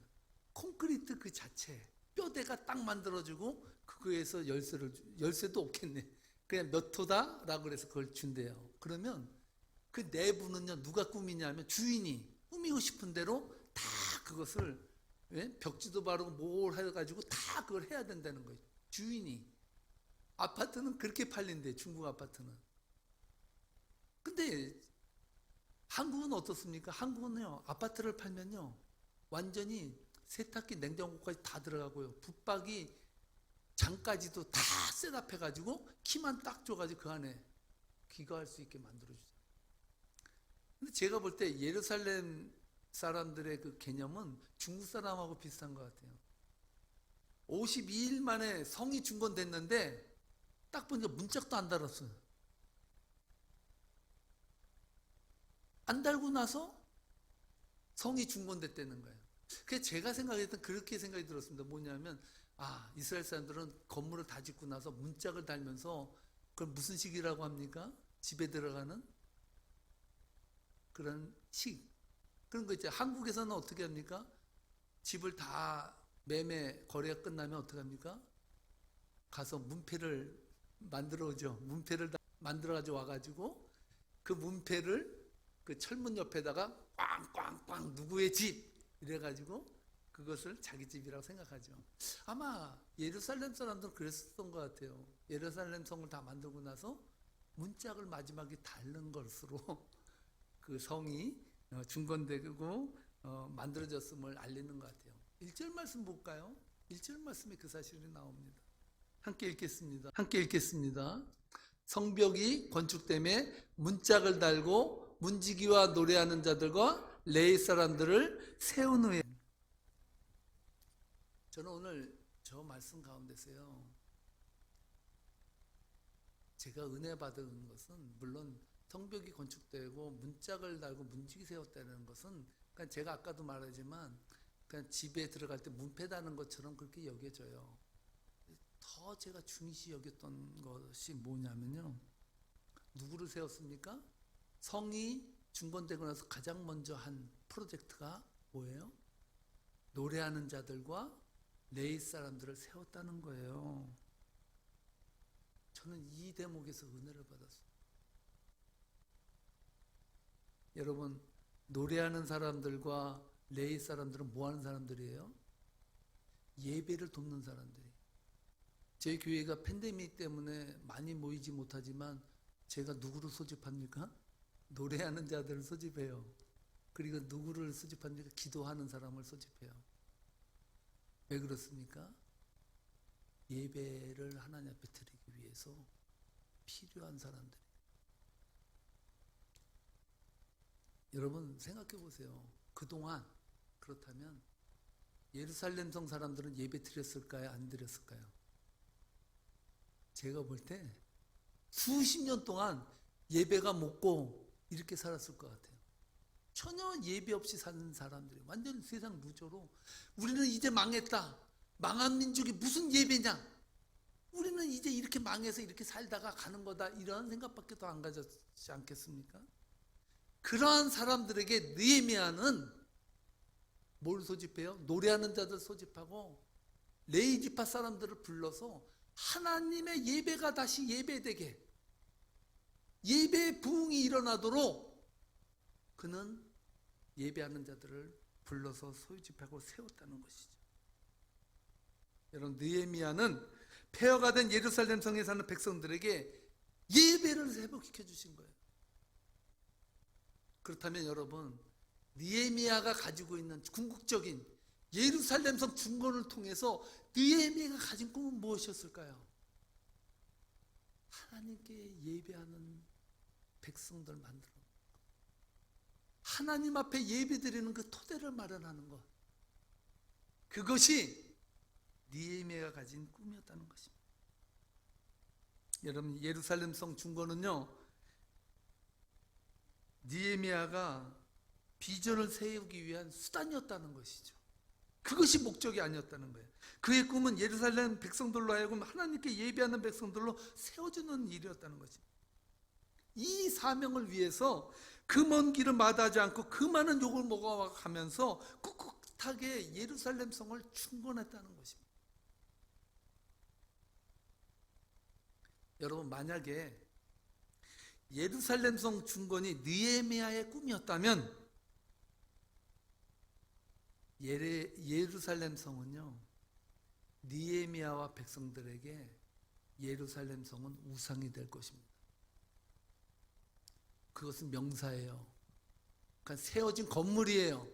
콘크리트 그 자체 뼈대가 딱 만들어지고 그거에서 열쇠도 없겠네. 그냥 몇 호다 라고 그래서 그걸 준대요. 그러면 그 내부는요 누가 꾸미냐면 주인이 꾸미고 싶은 대로 다 그것을 벽지도 바르고 뭘 해가지고 다 그걸 해야 된다는 거예요. 주인이. 아파트는 그렇게 팔린대, 중국 아파트는. 근데 한국은 어떻습니까? 한국은요 아파트를 팔면요 완전히 세탁기, 냉장고까지 다 들어가고요, 붙박이, 장까지도 다 셋업해가지고 키만 딱 줘가지고 그 안에 귀가할 수 있게 만들어주죠. 근데 제가 볼 때 예루살렘 사람들의 그 개념은 중국 사람하고 비슷한 것 같아요. 52일 만에 성이 중건됐는데 딱 보니까 문짝도 안 달았어요. 안 달고 나서 성이 중건됐다는 거예요. 그게 제가 생각했던 그렇게 생각이 들었습니다. 뭐냐면 이스라엘 사람들은 건물을 다 짓고 나서 문짝을 달면서 그걸 무슨 식이라고 합니까? 집에 들어가는 그런 식. 그런 거 있죠. 한국에서는 어떻게 합니까? 집을 다 매매 거래가 끝나면 어떻게 합니까? 가서 문패를 만들어 오죠. 문패를 다 만들어 가지고 와가지고 그 문패를 그 철문 옆에다가 꽝꽝꽝 누구의 집 이래가지고 그것을 자기 집이라고 생각하죠. 아마 예루살렘 사람들은 그랬었던 것 같아요. 예루살렘 성을 다 만들고 나서 문짝을 마지막에 달는 것으로 그 성이 중건되고 만들어졌음을 알리는 것 같아요. 1절 말씀 볼까요? 1절 말씀에 그 사실이 나옵니다. 함께 읽겠습니다. 함께 읽겠습니다. 성벽이 건축됨에 문짝을 달고 문지기와 노래하는 자들과 레위 사람들을 세운 후에. 저는 오늘 저 말씀 가운데서요, 제가 은혜 받은 것은 물론 성벽이 건축되고 문짝을 달고 문지기 세웠다는 것은 그러니까 제가 아까도 말하지만 그냥 집에 들어갈 때 문패 다는 것처럼 그렇게 여겨져요. 더 제가 중시 여겼던 것이 뭐냐면요, 누구를 세웠습니까? 성이 중건되고 나서 가장 먼저 한 프로젝트가 뭐예요? 노래하는 자들과 레위 사람들을 세웠다는 거예요. 저는 이 대목에서 은혜를 받았어요. 여러분, 노래하는 사람들과 레위 사람들은 뭐 하는 사람들이에요? 예배를 돕는 사람들이에요. 저희 교회가 팬데믹 때문에 많이 모이지 못하지만 제가 누구를 소집합니까? 노래하는 자들을 소집해요. 그리고 누구를 소집합니까? 기도하는 사람을 소집해요. 왜 그렇습니까? 예배를 하나님 앞에 드리기 위해서 필요한 사람들. 여러분 생각해 보세요. 그동안 그렇다면 예루살렘 성 사람들은 예배 드렸을까요? 안 드렸을까요? 제가 볼 때 수십 년 동안 예배가 먹고 이렇게 살았을 것 같아요. 전혀 예배 없이 사는 사람들이 완전 세상 루저로 우리는 이제 망했다. 망한 민족이 무슨 예배냐? 우리는 이제 이렇게 망해서 이렇게 살다가 가는 거다. 이런 생각밖에 더 안 가졌지 않겠습니까? 그러한 사람들에게 느헤미야는 뭘 소집해요? 노래하는 자들 소집하고 레위 지파 사람들을 불러서 하나님의 예배가 다시 예배되게, 예배 부흥이 일어나도록 그는 예배하는 자들을 불러서 소집하고 세웠다는 것이죠. 여러분, 느헤미야는 폐허가 된 예루살렘 성에 사는 백성들에게 예배를 회복시켜 주신 거예요. 그렇다면 여러분, 느헤미야가 가지고 있는 궁극적인 예루살렘 성 중건을 통해서 느헤미야가 가진 꿈은 무엇이었을까요? 하나님께 예배하는 백성들 만들어 하나님 앞에 예배드리는 그 토대를 마련하는 것, 그것이 느헤미야가 가진 꿈이었다는 것입니다. 여러분, 예루살렘 성 중건은요, 느헤미야가 비전을 세우기 위한 수단이었다는 것이죠. 그것이 목적이 아니었다는 거예요. 그의 꿈은 예루살렘 백성들로 하여금 하나님께 예배하는 백성들로 세워주는 일이었다는 것입니다. 이 사명을 위해서 그 먼 길을 마다하지 않고 그 많은 욕을 먹어가면서 꿋꿋하게 예루살렘 성을 중건했다는 것입니다. 여러분, 만약에 예루살렘 성 중건이 느헤미야의 꿈이었다면 예루살렘 성은요, 느헤미야와 백성들에게 예루살렘 성은 우상이 될 것입니다. 그것은 명사예요. 그러니까 세워진 건물이에요.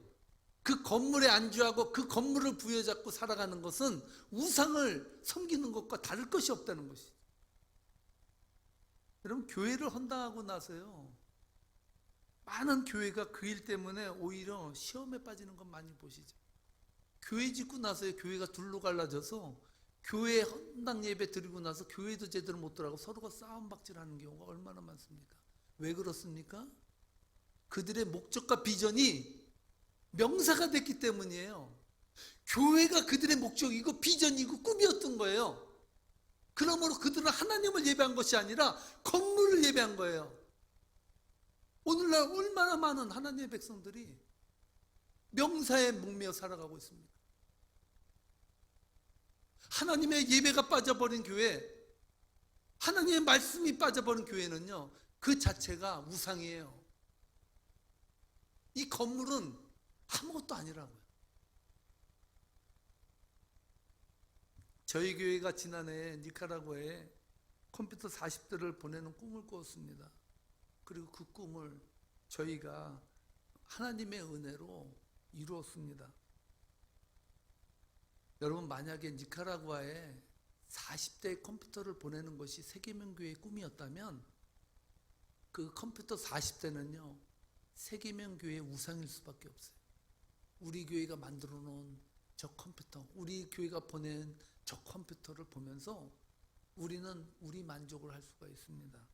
그 건물에 안주하고 그 건물을 부여잡고 살아가는 것은 우상을 섬기는 것과 다를 것이 없다는 것이죠. 여러분, 교회를 헌당하고 나서요, 많은 교회가 그 일 때문에 오히려 시험에 빠지는 건 많이 보시죠. 교회 짓고 나서 교회가 둘로 갈라져서 교회 헌당 예배 드리고 나서 교회도 제대로 못 들어가고 서로가 싸움박질하는 경우가 얼마나 많습니까? 왜 그렇습니까? 그들의 목적과 비전이 명사가 됐기 때문이에요. 교회가 그들의 목적이고 비전이고 꿈이었던 거예요. 그러므로 그들은 하나님을 예배한 것이 아니라 건물을 예배한 거예요. 오늘날 얼마나 많은 하나님의 백성들이 명사에 목매어 살아가고 있습니다. 하나님의 예배가 빠져버린 교회, 하나님의 말씀이 빠져버린 교회는요, 그 자체가 우상이에요. 이 건물은 아무것도 아니라고요. 저희 교회가 지난해 니카라구아에 컴퓨터 40대를 보내는 꿈을 꾸었습니다. 그리고 그 꿈을 저희가 하나님의 은혜로 이루었습니다. 여러분, 만약에 니카라구아에 40대의 컴퓨터를 보내는 것이 세계명교회의 꿈이었다면 그 컴퓨터 40대는요 세계명교회의 우상일 수밖에 없어요. 우리 교회가 만들어 놓은 저 컴퓨터, 우리 교회가 보낸 저 컴퓨터를 보면서 우리는 우리 만족을 할 수가 있습니다.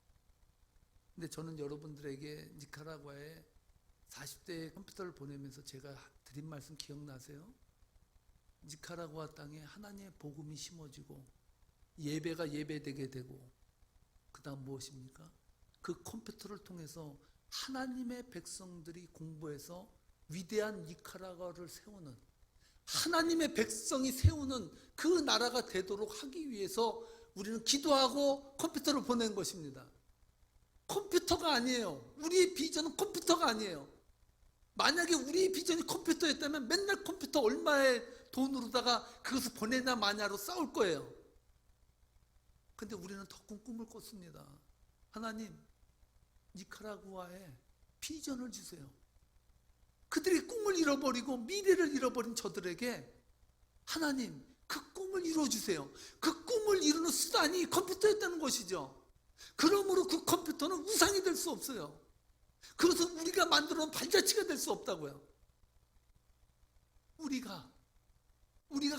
근데 저는 여러분들에게 니카라구아에 40대의 컴퓨터를 보내면서 제가 드린 말씀 기억나세요? 니카라구아 땅에 하나님의 복음이 심어지고 예배가 예배되게 되고, 그 다음 무엇입니까? 그 컴퓨터를 통해서 하나님의 백성들이 공부해서 위대한 니카라구아를 세우는, 하나님의 백성이 세우는 그 나라가 되도록 하기 위해서 우리는 기도하고 컴퓨터를 보낸 것입니다. 컴퓨터가 아니에요. 우리의 비전은 컴퓨터가 아니에요. 만약에 우리의 비전이 컴퓨터였다면 맨날 컴퓨터 얼마의 돈으로다가 그것을 보내냐 마냐로 싸울 거예요. 근데 우리는 더 큰 꿈을 꿨습니다. 하나님, 니카라구아에 비전을 주세요. 그들이 꿈을 잃어버리고 미래를 잃어버린 저들에게 하나님, 그 꿈을 이루어주세요. 그 꿈을 이루는 수단이 컴퓨터였다는 것이죠. 그러므로 그 컴퓨터는 우상이 될 수 없어요. 그래서 우리가 만들어 놓은 발자취가 될 수 없다고요. 우리가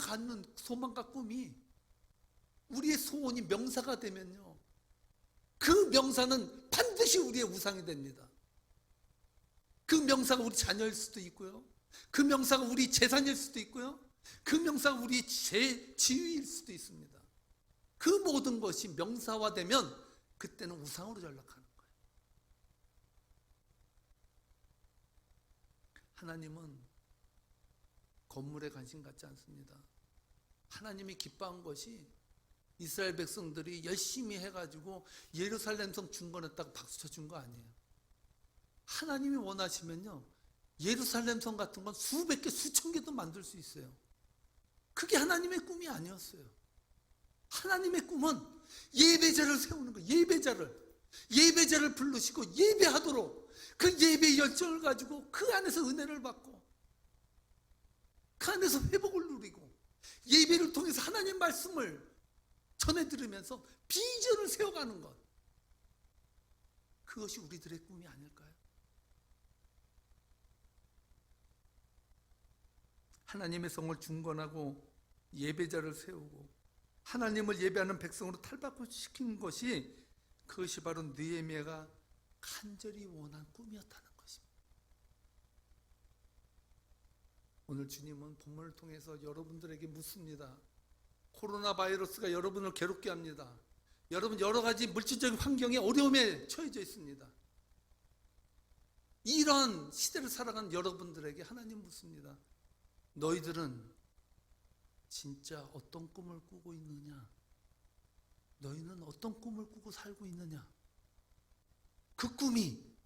갖는 소망과 꿈이, 우리의 소원이 명사가 되면요, 그 명사는 반드시 우리의 우상이 됩니다. 그 명사가 우리 자녀일 수도 있고요, 그 명사가 우리 재산일 수도 있고요, 그 명사가 우리 지위일 수도 있습니다. 그 모든 것이 명사화되면 그때는 우상으로 전락하는 거예요. 하나님은 건물에 관심 갖지 않습니다. 하나님이 기뻐한 것이 이스라엘 백성들이 열심히 해가지고 예루살렘 성 중건했다고 박수 쳐준 거 아니에요. 하나님이 원하시면요, 예루살렘 성 같은 건 수백 개, 수천 개도 만들 수 있어요. 그게 하나님의 꿈이 아니었어요. 하나님의 꿈은 예배자를 세우는 거예요. 예배자를 부르시고 예배하도록, 그 예배의 열정을 가지고 그 안에서 은혜를 받고 그 안에서 회복을 누리고 예배를 통해서 하나님 말씀을 전해 들으면서 비전을 세워가는 것, 그것이 우리들의 꿈이 아닐까요? 하나님의 성을 중건하고 예배자를 세우고 하나님을 예배하는 백성으로 탈바꿈시킨 것이, 그것이 바로 느헤미야가 간절히 원한 꿈이었다는 것입니다. 오늘 주님은 본문을 통해서 여러분들에게 묻습니다. 코로나 바이러스가 여러분을 괴롭게 합니다. 여러분 여러 가지 물질적인 환경에 어려움에 처해져 있습니다. 이런 시대를 살아가는 여러분들에게 하나님 묻습니다. 너희들은 진짜 어떤 꿈을 꾸고 있느냐? 너희는 어떤 꿈을 꾸고 살고 있느냐? 그 꿈이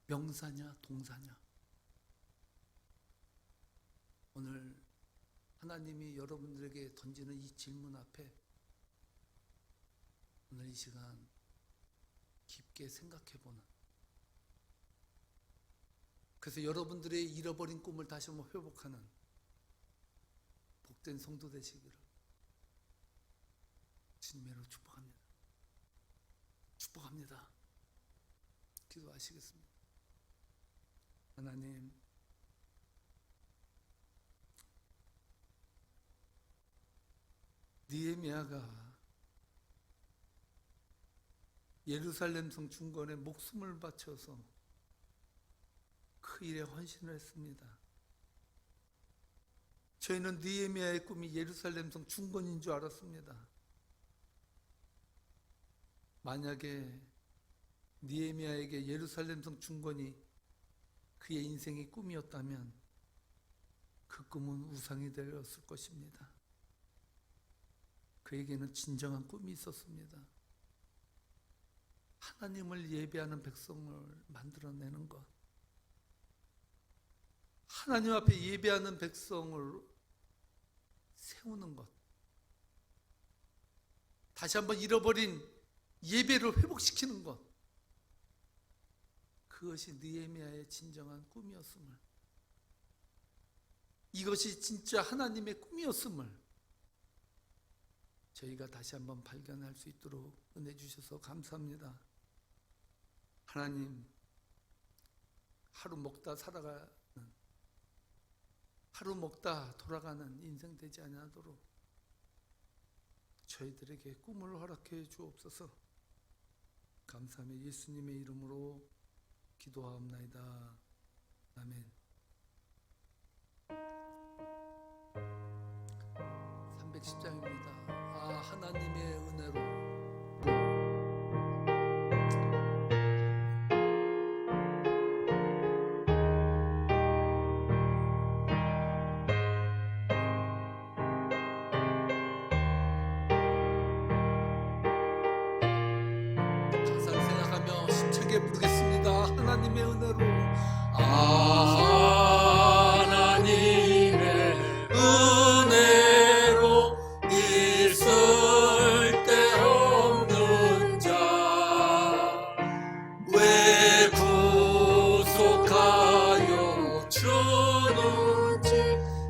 명사냐 동사냐? 오늘 하나님이 여러분들에게 던지는 이 질문 앞에 오늘 이 시간 깊게 생각해보는, 그래서 여러분들의 잃어버린 꿈을 다시 한번 회복하는 복된 성도 되시기를 주님으로 축복합니다. 기도하시겠습니다. 하나님, 느헤미야가 예루살렘 성 중건에 목숨을 바쳐서 그 일에 헌신을 했습니다. 저희는 느헤미야의 꿈이 예루살렘 성 중건인 줄 알았습니다. 만약에 느헤미야에게 예루살렘 성 중건이 그의 인생의 꿈이었다면 그 꿈은 우상이 되었을 것입니다. 그에게는 진정한 꿈이 있었습니다. 하나님을 예배하는 백성을 만들어내는 것, 하나님 앞에 예배하는 백성을 세우는 것, 다시 한번 잃어버린 예배를 회복시키는 것, 그것이 느헤미야의 진정한 꿈이었음을, 이것이 진짜 하나님의 꿈이었음을 저희가 다시 한번 발견할 수 있도록 은혜 주셔서 감사합니다. 하나님, 하루 먹다 살아가는, 하루 먹다 돌아가는 인생 되지 않도록 저희들에게 꿈을 허락해 주옵소서. 감사하며 예수님의 이름으로 기도하옵나이다. 아멘. 310장입니다. 하나님의 은혜로 가사를 생각하며 힘차게 부르겠습니다. 하나님의 은혜로 하나님의 은혜로 있을 데 없는 자 왜 구속하여 주는지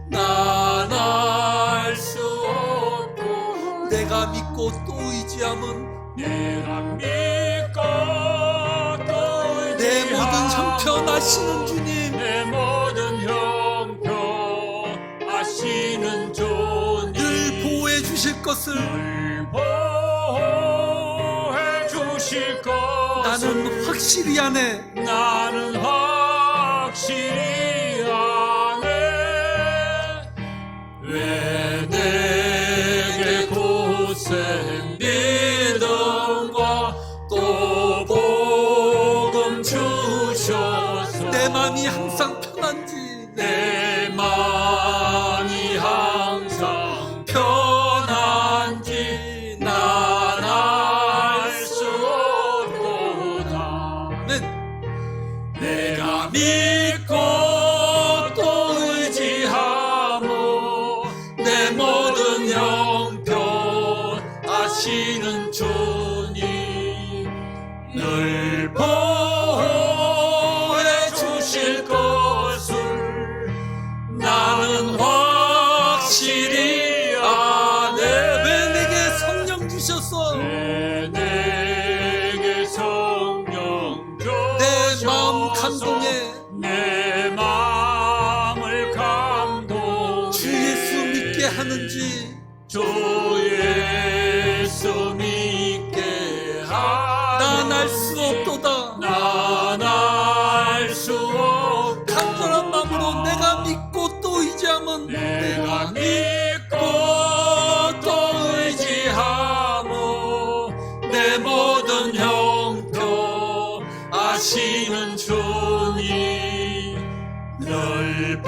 난 알 수 없고 내가 믿고 또 의지함은 내가 믿고 또 내 모든 형편 아시는 주님, 내 모든 형편 아시는 주님 늘 보호해 주실 것을 늘 보호해 주실 것을 나는 확실히 아네. 나는 확실히 아네. 왜 내게 고생 믿음과 또 복음 주셔서 내 마음이 항상 편한지 내 마음이 항상 편한지 난 알 수 없도다. 내가 믿고 또 의지하며 내 모든 형편 아시는 주님 늘 보호해 주실 것을 나는 확실히 아네. 왜 내게 성령 주셨어? 왜 내게 성령 내 마음 주셔서 감동해 내 마음을 감동해 주 예수 믿게 하는지 주 예수 믿게 난 알 수 하는지 없도다. 난 알 수 없도다. 간절한 마음으로 내가 믿고 또 의지함은 내가 믿고 또 의지하며 내 모든 형편 아시는 주님 늘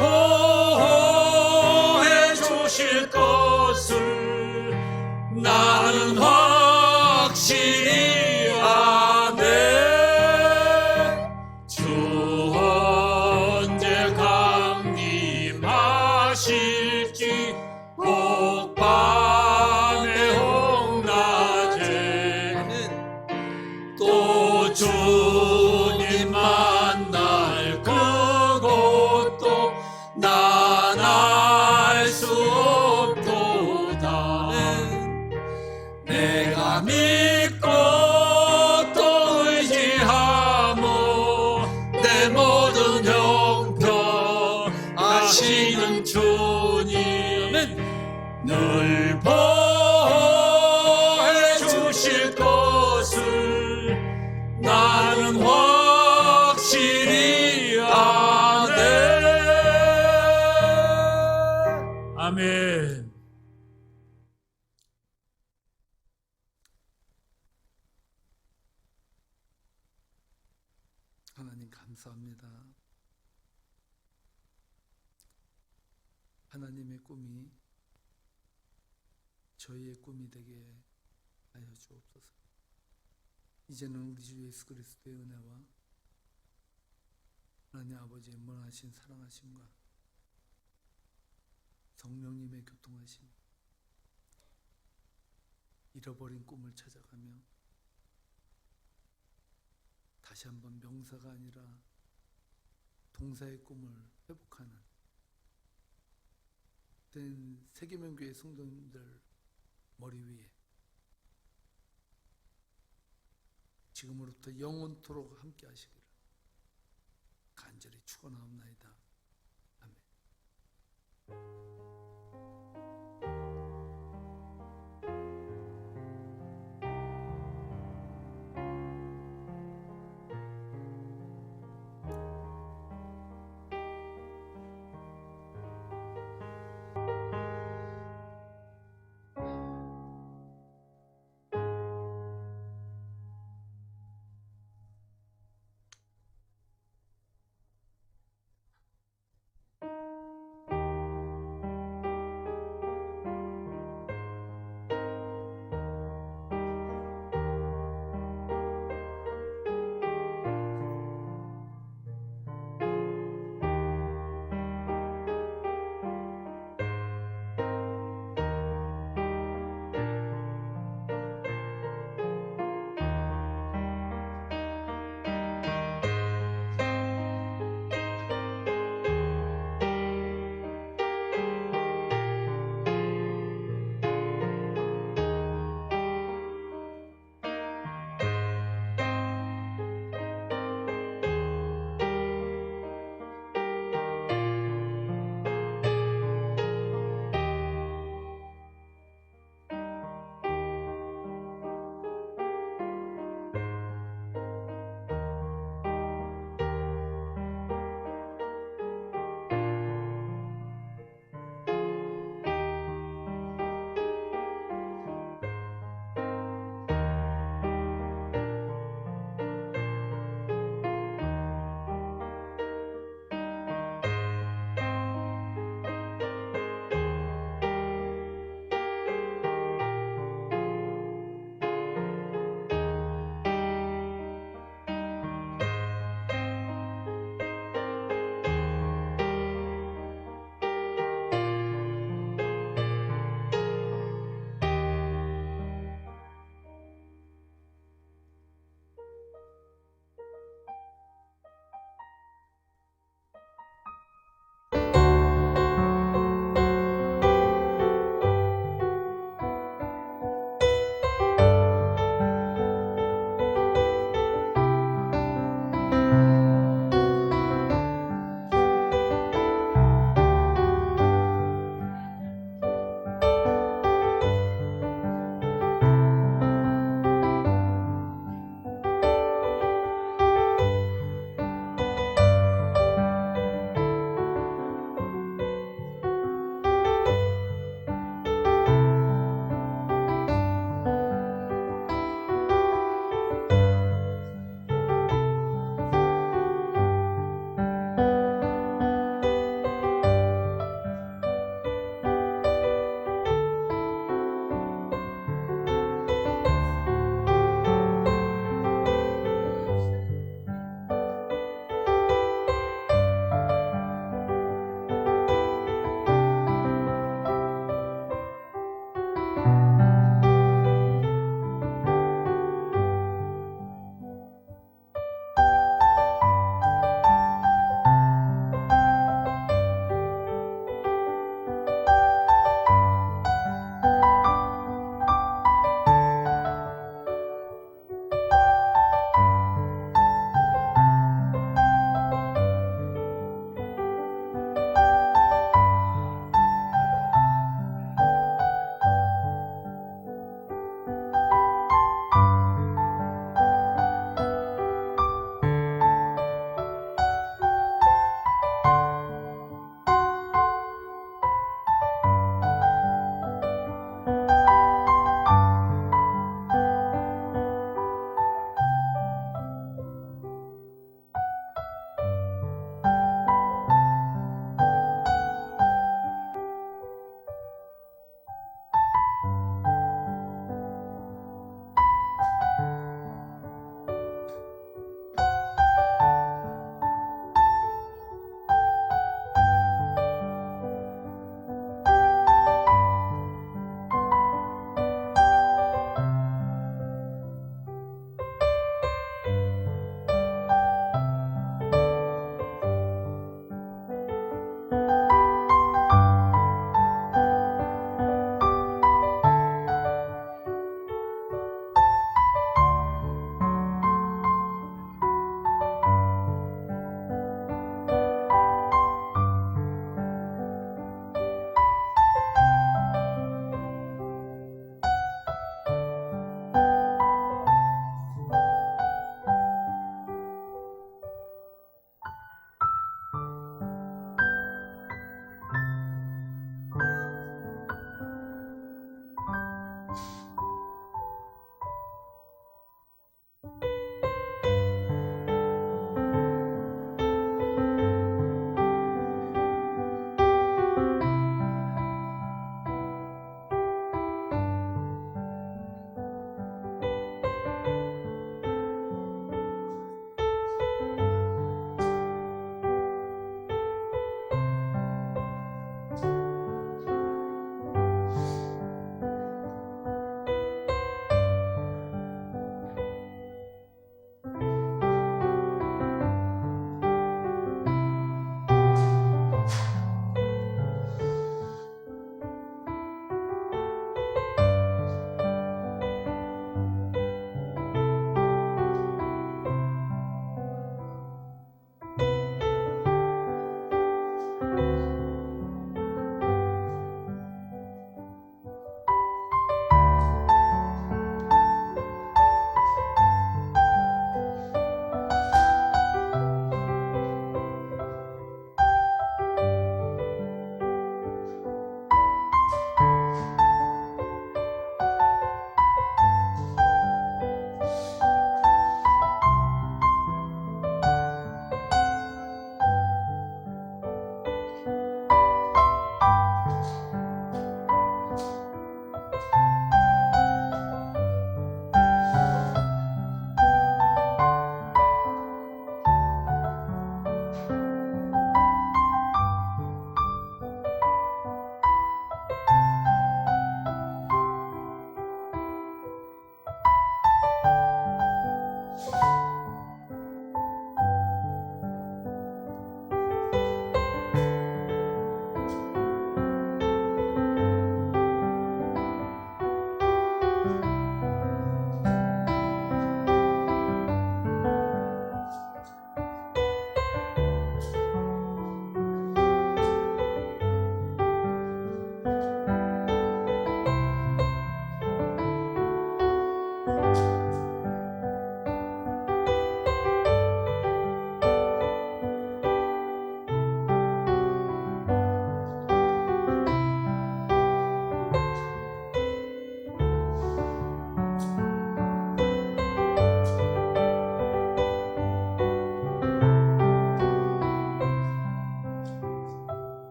보호해 주실 것을 나는 확실히 아네. 주 언제 강림하실지 복밤의 홍낮에 아멘. 또 주님 만날 그곳도 난 알 수 없도다. 내가 믿고 또 의지하며 내 모든 형 아멘. 하나님 감사합니다. 하나님의 꿈이 저희의 꿈이 되게 하여 주옵소서. 이제는 우리 주 예수 그리스도의 은혜와 하나님 아버지의 무한하신 사랑하심과 성령님의 교통하심, 잃어버린 꿈을 찾아가며 다시 한번 명사가 아니라 동사의 꿈을 회복하는 된 세계명교회 성도님들 머리 위에 지금으로부터 영원토록 함께 하시기를 간절히 축원하옵나이다. 아멘.